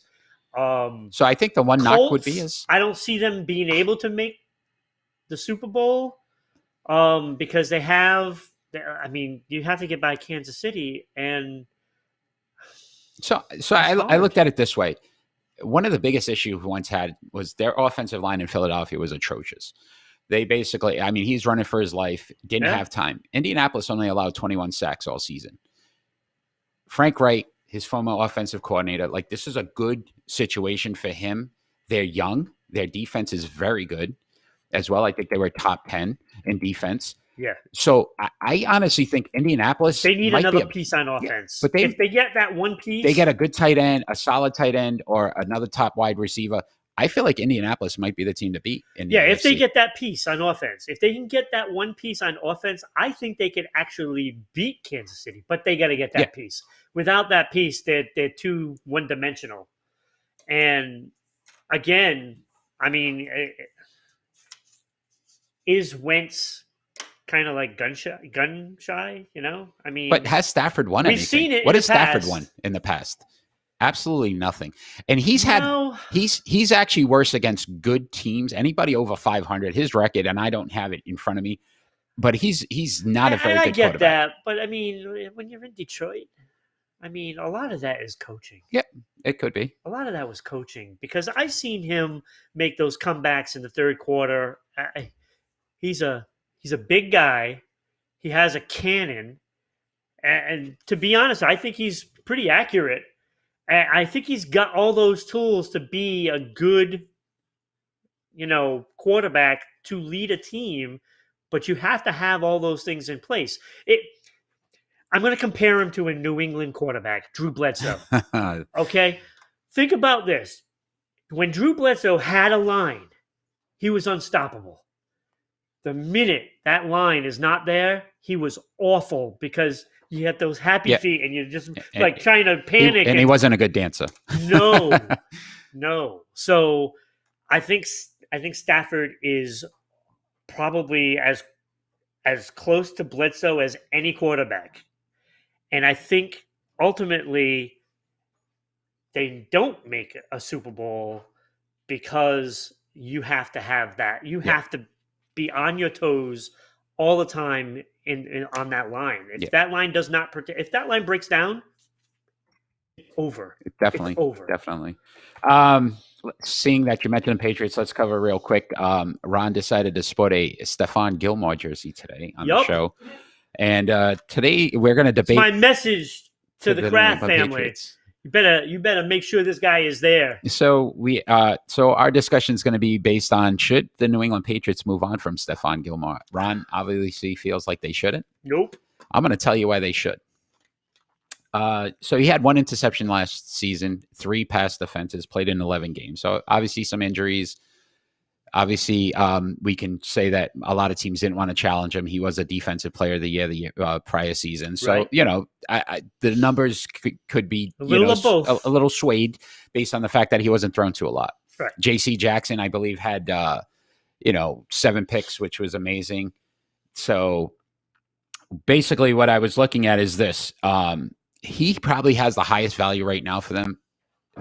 Speaker 2: So I think the one
Speaker 3: Colts,
Speaker 2: knock would be
Speaker 3: I don't see them being able to make the Super Bowl because they have. You have to get by Kansas City, and
Speaker 2: so I looked at it this way. one of the biggest issues we once had was their offensive line in Philadelphia was atrocious. They basically, I mean, he's running for his life, didn't have time. Indianapolis only allowed 21 sacks all season. Frank Wright, his former offensive coordinator, like this is a good situation for him. They're young. Their defense is very good as well. I think they were top 10 in defense.
Speaker 3: Yeah.
Speaker 2: So I honestly think Indianapolis,
Speaker 3: they need another piece on offense. But if they get that one piece,
Speaker 2: they get a good tight end, a solid tight end, or another top wide receiver. I feel like Indianapolis might be the team to beat.
Speaker 3: If they get that piece on offense, if they can get that one piece on offense, I think they could actually beat Kansas City. But they got to get that piece. Without that piece, they're too one-dimensional. And again, I mean, is Wentz kind of like gun shy? You know, I mean,
Speaker 2: but has Stafford won anything?
Speaker 3: We've seen it.
Speaker 2: What has Stafford won in the past? Absolutely nothing. And he's he's actually worse against good teams. Anybody over 500, his record, and I don't have it in front of me, but he's not a very good quarterback. I get that,
Speaker 3: but I mean, when you're in Detroit, I mean, a lot of that is coaching.
Speaker 2: Yep, it could be.
Speaker 3: A lot of that was coaching because I've seen him make those comebacks in the third quarter. He's a big guy. He has a cannon, and to be honest, I think he's pretty accurate. I think he's got all those tools to be a good, quarterback to lead a team, but you have to have all those things in place. I'm going to compare him to a New England quarterback, Drew Bledsoe. Okay? Think about this. When Drew Bledsoe had a line, he was unstoppable. The minute that line is not there, he was awful because you had those happy feet and you're just trying to panic.
Speaker 2: And he wasn't a good dancer.
Speaker 3: No. So I think Stafford is probably as close to Bledsoe as any quarterback. And I think ultimately they don't make a Super Bowl because you have to have that. You have to be on your toes all the time on that line. If that line does not protect, if that line breaks down, it's over.
Speaker 2: Definitely.
Speaker 3: It's over.
Speaker 2: Definitely. Seeing that you mentioned the Patriots, let's cover real quick. Ron decided to sport a Stephon Gilmour jersey today on the show. And today we're going to debate.
Speaker 3: It's my message to the Kraft family. Patriots. You better make sure this guy is there.
Speaker 2: So our discussion is going to be based on should the New England Patriots move on from Stephon Gilmour. Ron obviously feels like they shouldn't.
Speaker 3: Nope.
Speaker 2: I'm going to tell you why they should. So he had one interception last season, 3 pass defenses, played in 11 games. So obviously some injuries. Obviously, we can say that a lot of teams didn't want to challenge him. He was a defensive player of the year prior season. So, the numbers could be
Speaker 3: a
Speaker 2: little swayed based on the fact that he wasn't thrown to a lot.
Speaker 3: Right.
Speaker 2: J.C. Jackson, I believe, had, 7 picks, which was amazing. So basically what I was looking at is this. He probably has the highest value right now for them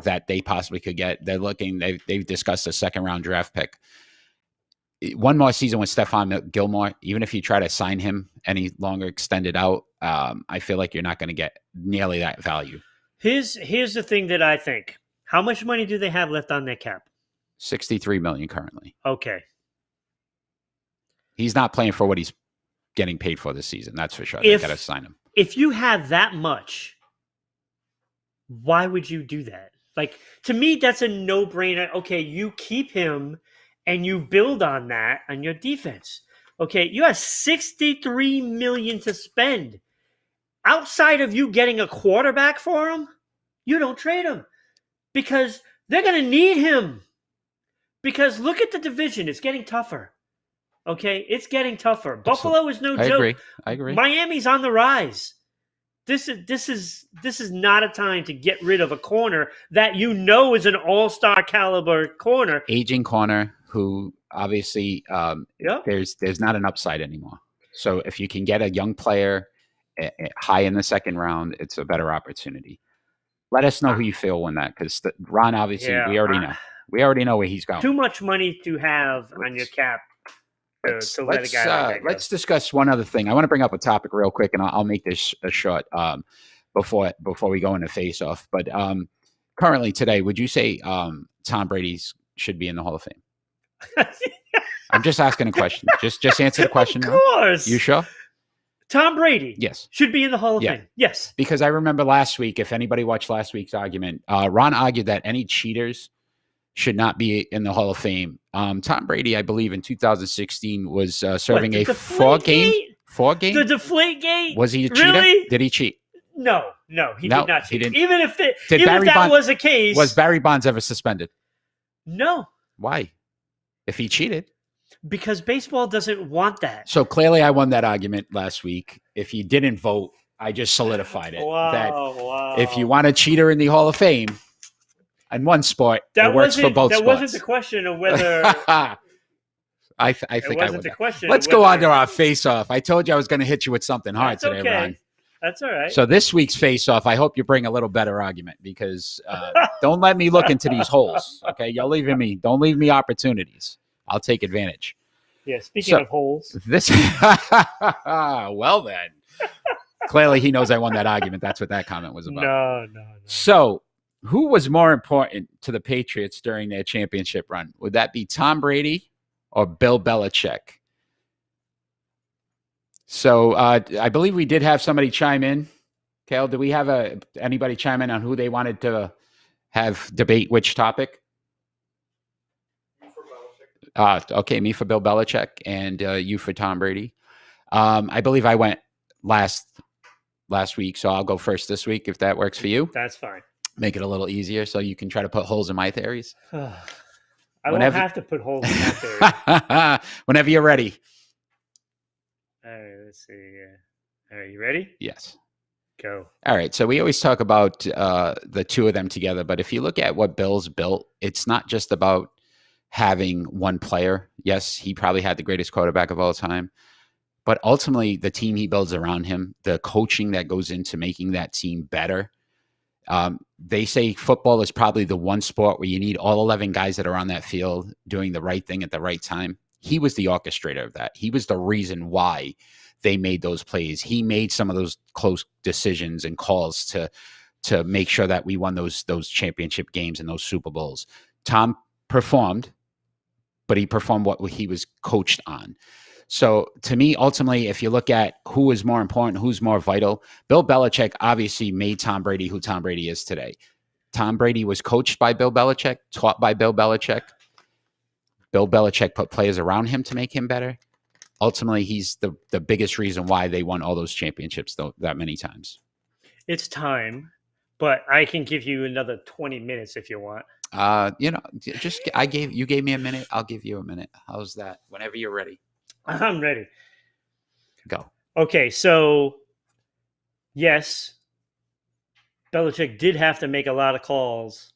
Speaker 2: that they possibly could get. They've discussed a 2nd-round draft pick. One more season with Stephon Gilmour, even if you try to sign him any longer, extended out, I feel like you're not going to get nearly that value.
Speaker 3: Here's the thing that I think. How much money do they have left on their cap?
Speaker 2: $63 million currently.
Speaker 3: Okay.
Speaker 2: He's not playing for what he's getting paid for this season. That's for sure. They got to sign him.
Speaker 3: If you have that much, why would you do that? Like, to me, that's a no-brainer. Okay, you keep him and you build on that on your defense. Okay, you have $63 million to spend. Outside of you getting a quarterback for him, you don't trade him because they're going to need him. Because look at the division. It's getting tougher. Okay, it's getting tougher. Buffalo is no joke.
Speaker 2: I agree.
Speaker 3: Miami's on the rise. This is not a time to get rid of a corner that is an all-star caliber corner.
Speaker 2: Aging corner who obviously there's not an upside anymore. So if you can get a young player high in the 2nd round, it's a better opportunity. Let us know who you feel when that, because Ron obviously we already know. We already know where he's going.
Speaker 3: Too much money to have on your cap.
Speaker 2: Let's discuss one other thing. I want to bring up a topic real quick, and I'll make this a short before we go into face-off. But currently today, would you say Tom Brady should be in the Hall of Fame? I'm just asking a question. Just answer the question.
Speaker 3: Of course.
Speaker 2: You sure?
Speaker 3: Tom Brady.
Speaker 2: Yes.
Speaker 3: Should be in the Hall of Fame. Yes.
Speaker 2: Because I remember last week, if anybody watched last week's argument, Ron argued that any cheaters should not be in the Hall of Fame. Tom Brady, I believe, in 2016 was serving a 4-game.
Speaker 3: The Deflate Gate?
Speaker 2: Was he a cheater?
Speaker 3: Really?
Speaker 2: Did he cheat?
Speaker 3: No, he did not cheat.
Speaker 2: He didn't.
Speaker 3: Even if that was a case.
Speaker 2: Was Barry Bonds ever suspended?
Speaker 3: No.
Speaker 2: Why? If he cheated.
Speaker 3: Because baseball doesn't want that.
Speaker 2: So clearly I won that argument last week. If you didn't vote, I just solidified it.
Speaker 3: Wow.
Speaker 2: If you want a cheater in the Hall of Fame in one sport, it works for both sports.
Speaker 3: That wasn't the question of whether...
Speaker 2: I think I would.
Speaker 3: The question.
Speaker 2: Let's go on to our face-off. I told you I was going to hit you with something hard today,
Speaker 3: okay.
Speaker 2: Ron.
Speaker 3: That's all right.
Speaker 2: So this week's face-off, I hope you bring a little better argument because don't let me look into these holes. Okay, don't leave me opportunities. I'll take advantage.
Speaker 3: Yeah. Speaking of holes,
Speaker 2: this. Well then, clearly he knows I won that argument. That's what that comment was about.
Speaker 3: No.
Speaker 2: So, who was more important to the Patriots during their championship run? Would that be Tom Brady or Bill Belichick? So I believe we did have somebody chime in. Kale, do we have anybody chime in on who they wanted to have debate which topic? Okay, me for Bill Belichick and you for Tom Brady. I believe I went last week, so I'll go first this week if that works for you.
Speaker 3: That's fine.
Speaker 2: Make it a little easier so you can try to put holes in my theories.
Speaker 3: I won't have to put holes in that theory.
Speaker 2: Whenever you're ready.
Speaker 3: All right, let's see. All right, you ready?
Speaker 2: Yes.
Speaker 3: Go.
Speaker 2: All right, so we always talk about the two of them together, but if you look at what Bill's built, it's not just about having one player. Yes, he probably had the greatest quarterback of all time, but ultimately the team he builds around him, the coaching that goes into making that team better. They say football is probably the one sport where you need all 11 guys that are on that field doing the right thing at the right time. He was the orchestrator of that. He was the reason why they made those plays. He made some of those close decisions and calls to make sure that we won those championship games and those Super Bowls. Tom performed, but he performed what he was coached on. So to me, ultimately, if you look at who is more important, who's more vital, Bill Belichick obviously made Tom Brady who Tom Brady is today. Tom Brady was coached by Bill Belichick, taught by Bill Belichick. Bill Belichick put players around him to make him better. Ultimately, he's the biggest reason why they won all those championships that many times.
Speaker 3: It's time, but I can give you another 20 minutes if you want.
Speaker 2: You gave me a minute. I'll give you a minute. How's that? Whenever you're ready.
Speaker 3: I'm ready.
Speaker 2: Go.
Speaker 3: Okay, so yes, Belichick did have to make a lot of calls,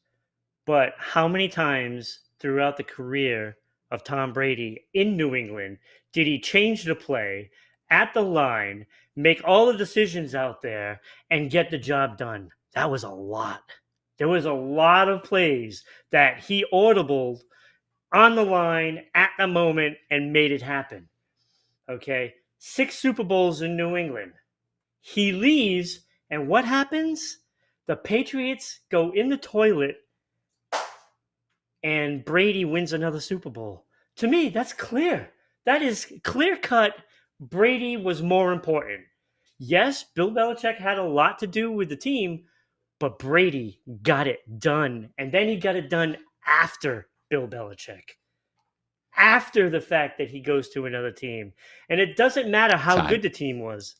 Speaker 3: but how many times throughout the career of Tom Brady in New England did he change the play at the line, make all the decisions out there, and get the job done? That was a lot. There was a lot of plays that he audibled on the line at the moment and made it happen. Okay, 6 Super Bowls in New England. He leaves, and what happens? The Patriots go in the toilet, and Brady wins another Super Bowl. To me, that's clear. That is clear-cut. Brady was more important. Yes, Bill Belichick had a lot to do with the team, but Brady got it done. And then he got it done after Bill Belichick. After the fact that he goes to another team. And it doesn't matter how good the team was.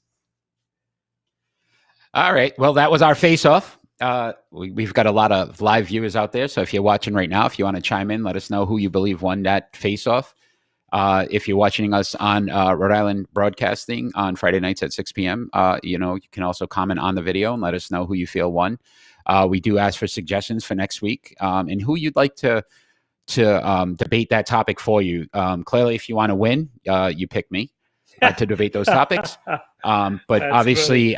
Speaker 2: All right. Well, that was our face-off. We've got a lot of live viewers out there. So if you're watching right now, if you want to chime in, let us know who you believe won that face-off. If you're watching us on Rhode Island Broadcasting on Friday nights at 6 p.m., you can also comment on the video and let us know who you feel won. We do ask for suggestions for next week and who you'd like to debate that topic for you. Clearly, if you want to win, you pick me to debate those topics. But
Speaker 3: that's
Speaker 2: obviously,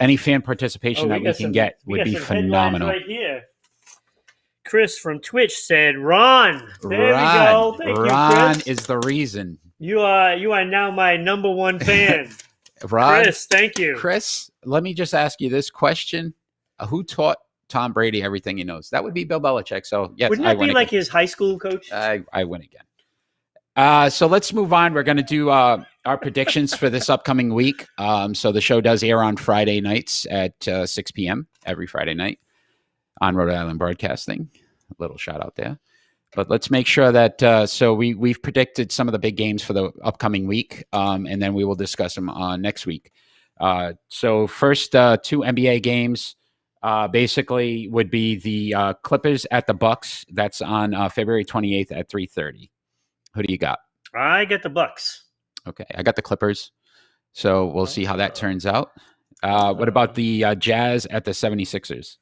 Speaker 2: any fan participation that we can get would be phenomenal.
Speaker 3: Right here. Chris from Twitch said, Ron. There we go. Thank you,
Speaker 2: Ron
Speaker 3: Chris.
Speaker 2: is the reason.
Speaker 3: You are now my number one fan.
Speaker 2: Ron,
Speaker 3: Chris, thank you.
Speaker 2: Chris, let me just ask you this question. Who taught Tom Brady everything he knows. That would be Bill Belichick. So yes,
Speaker 3: Wouldn't that be like his high school coach?
Speaker 2: I win again. So let's move on. We're going to do our predictions for this upcoming week. So the show does air on Friday nights at 6 p.m. every Friday night on Rhode Island Broadcasting. A little shout out there. But let's make sure that so we've predicted some of the big games for the upcoming week, and then we will discuss them next week. So first two NBA games basically would be the Clippers at the Bucks. That's on February 28th at 3:30. Who do you got?
Speaker 3: I get the Bucks.
Speaker 2: Okay, I got the Clippers. So we'll see how that turns out. What about the Jazz at the 76ers?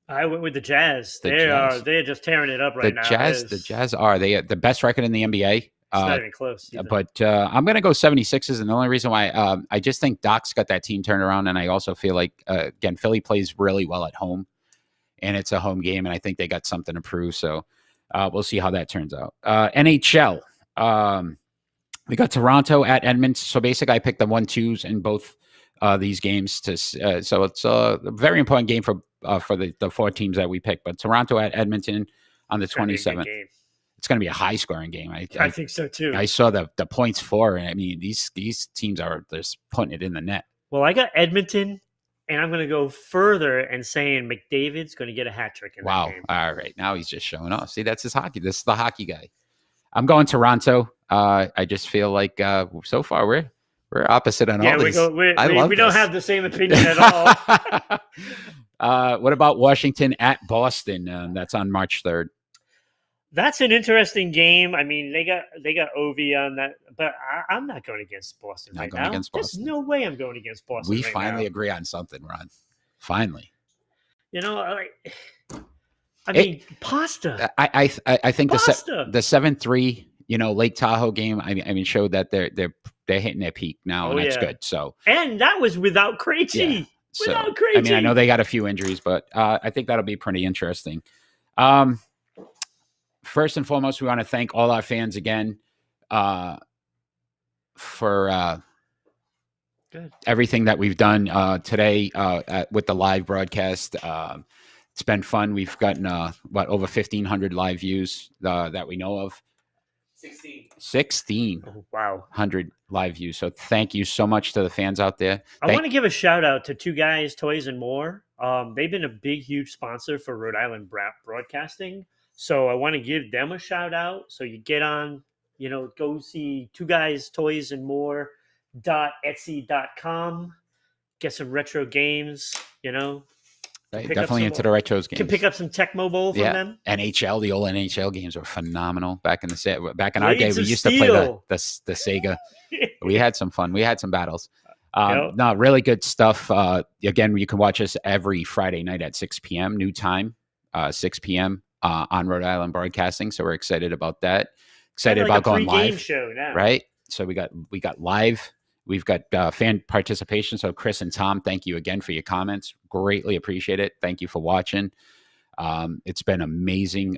Speaker 3: I went with the Jazz. They're just tearing it up right now.
Speaker 2: The Jazz are the best record in the NBA.
Speaker 3: It's not even close.
Speaker 2: But I'm going to go 76ers, and the only reason why I just think Doc's got that team turned around, and I also feel like again Philly plays really well at home, and it's a home game, and I think they got something to prove. So we'll see how that turns out. NHL. We got Toronto at Edmonton. So basically, I picked the 1-2s in both these games. So it's a very important game for the four teams that we picked. But Toronto at Edmonton on the 27th. It's going to be a high-scoring game. I
Speaker 3: think so too.
Speaker 2: I saw the points for, and I mean these teams are just putting it in the net.
Speaker 3: Well, I got Edmonton, and I'm going to go further and saying McDavid's going to get a hat trick in that game.
Speaker 2: All right, now he's just showing off. See, that's his hockey. This is the hockey guy. I'm going Toronto. I just feel like so far we're opposite on all these.
Speaker 3: We don't have the same opinion at
Speaker 2: all. What about Washington at Boston? That's on March 3rd.
Speaker 3: That's an interesting game. I mean, they got Ovi on that, but I'm not going against Boston right now. There's no way I'm going against Boston.
Speaker 2: We finally agree on something, Ron. Finally.
Speaker 3: You know, I mean, pasta.
Speaker 2: I think
Speaker 3: pasta.
Speaker 2: the 7-3, Lake Tahoe game. I mean, showed that they're hitting their peak now, and that's good. So,
Speaker 3: and that was without Krejci.
Speaker 2: Yeah.
Speaker 3: Without Krejci.
Speaker 2: I mean, I know they got a few injuries, but I think that'll be pretty interesting. First and foremost, we want to thank all our fans again for everything that we've done today with the live broadcast. It's been fun. We've gotten over 1,500 live views that we know of. 16.
Speaker 3: Oh, wow.
Speaker 2: 100 live views. So thank you so much to the fans out there.
Speaker 3: I want to give a shout out to Two Guys, Toys and More. They've been a big, huge sponsor for Rhode Island Broadcasting. So I want to give them a shout out. So you get on, go see Two Guys, Toys and More .etsy.com. Get some retro games,
Speaker 2: Right, definitely into the retros games.
Speaker 3: Can pick up some Tecmo Bowl from them.
Speaker 2: NHL, the old NHL games were phenomenal back in our day. We used to play the Sega. We had some fun. We had some battles. No, really good stuff. Again, you can watch us every Friday night at 6 p.m. new time, 6 p.m. On Rhode Island Broadcasting. So we're excited about that. Excited about going live.
Speaker 3: Show now.
Speaker 2: Right. So we got live. We've got fan participation. So Chris and Tom, thank you again for your comments. Greatly appreciate it. Thank you for watching. It's been amazing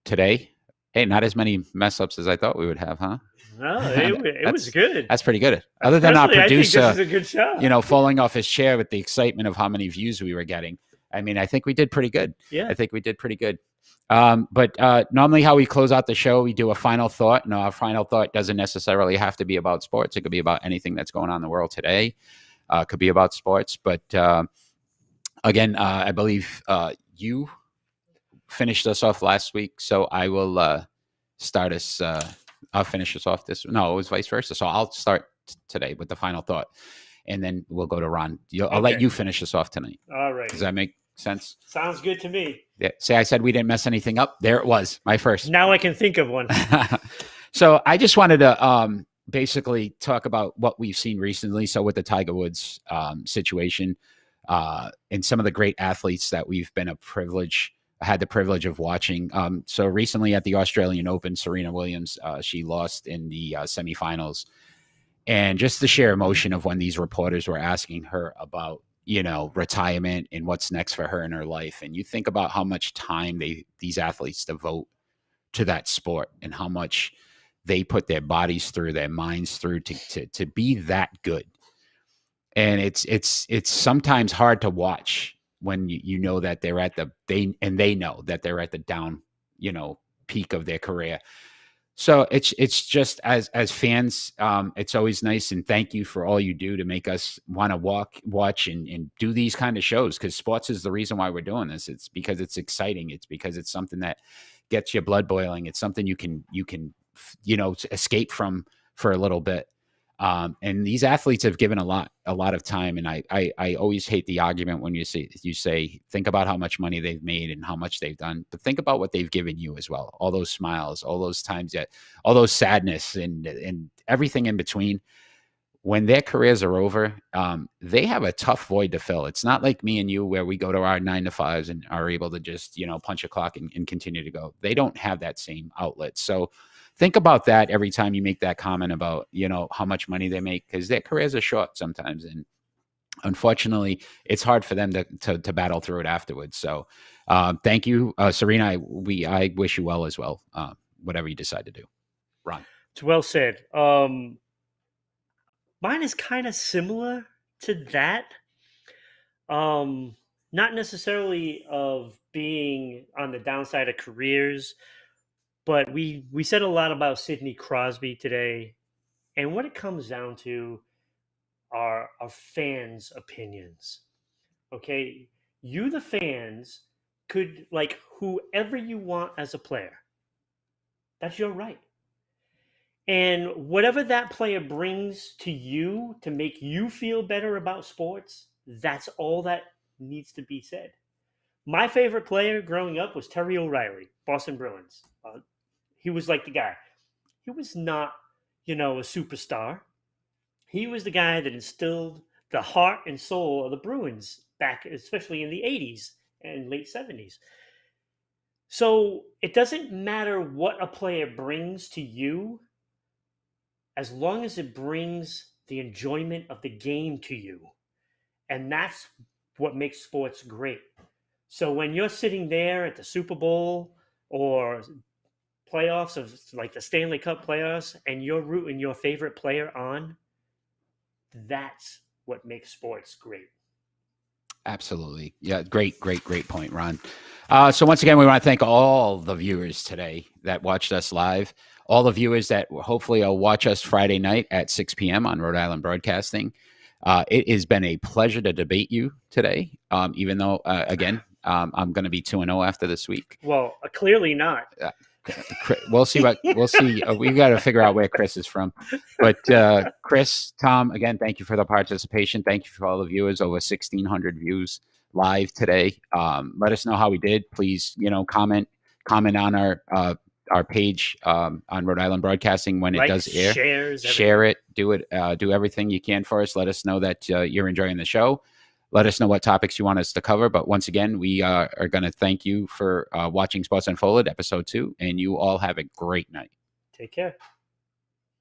Speaker 2: today. Hey, not as many mess ups as I thought we would have, huh?
Speaker 3: No, it was good.
Speaker 2: That's pretty good. Other than our producer,
Speaker 3: I think this is a good show.
Speaker 2: Falling off his chair with the excitement of how many views we were getting. I mean, I think we did pretty good.
Speaker 3: Yeah.
Speaker 2: I think we did pretty good. But normally how we close out the show, we do a final thought. No, our final thought doesn't necessarily have to be about sports. It could be about anything that's going on in the world today. It could be about sports. But again, I believe you finished us off last week. So I will start us. I'll finish us off this. No, it was vice versa. So I'll start today with the final thought. And then we'll go to Ron. I'll let you finish us off tonight.
Speaker 3: All right.
Speaker 2: Does that make sense?
Speaker 3: Sounds good to me.
Speaker 2: Yeah. See, I said we didn't mess anything up. There it was, my first.
Speaker 3: Now I can think of one.
Speaker 2: So I just wanted to basically talk about what we've seen recently. So with the Tiger Woods situation and some of the great athletes that we've had the privilege of watching. So recently at the Australian Open, Serena Williams, she lost in the semifinals. And just the sheer emotion of when these reporters were asking her about, retirement and what's next for her in her life. And you think about how much time these athletes devote to that sport and how much they put their bodies through, their minds through to be that good. And it's sometimes hard to watch when you know that they're at they know that they're at the down, peak of their career. So it's just as fans, it's always nice, and thank you for all you do to make us want to watch and do these kind of shows, because sports is the reason why we're doing this. It's because it's exciting. It's because it's something that gets your blood boiling. It's something you can escape from for a little bit. And these athletes have given a lot of time. And I always hate the argument when you say, think about how much money they've made and how much they've done, but think about what they've given you as well. All those smiles, all those times all those sadness and everything in between. When their careers are over, they have a tough void to fill. It's not like me and you, where we go to our 9 to 5s and are able to just, punch a clock and continue to go. They don't have that same outlet. So think about that every time you make that comment about, how much money they make, because their careers are short sometimes. And unfortunately, it's hard for them to battle through it afterwards. So thank you, Serena. I wish you well as well, whatever you decide to do. Ron.
Speaker 3: It's well said. Mine is kind of similar to that. Not necessarily of being on the downside of careers, but we said a lot about Sidney Crosby today. And what it comes down to are fans' opinions. Okay? You, the fans, could like whoever you want as a player. That's your right. And whatever that player brings to you to make you feel better about sports, that's all that needs to be said. My favorite player growing up was Terry O'Reilly, Boston Bruins. He was like the guy. He was not, a superstar. He was the guy that instilled the heart and soul of the Bruins back, especially in the 80s and late 70s. So it doesn't matter what a player brings to you, as long as it brings the enjoyment of the game to you. And that's what makes sports great. So when you're sitting there at the Super Bowl or playoffs of like the Stanley Cup playoffs and you're rooting your favorite player on, that's what makes sports great.
Speaker 2: Absolutely. Yeah. Great point, Ron. So once again, we want to thank all the viewers today that watched us live, all the viewers that hopefully will watch us Friday night at 6 p.m. on Rhode Island Broadcasting. It has been a pleasure to debate you today, even though, again, I'm going to be 2-0 after this week.
Speaker 3: Well, clearly not.
Speaker 2: We'll see. We've got to figure out where Chris is from. But Chris, Tom, again, thank you for the participation. Thank you for all the viewers, over 1,600 views live today. Let us know how we did. Please, comment on our page on Rhode Island Broadcasting when it does air. Share it. Do it. Do everything you can for us. Let us know that you're enjoying the show. Let us know what topics you want us to cover. But once again, we are going to thank you for watching Sports Unfolded, episode 2, and you all have a great night.
Speaker 3: Take care.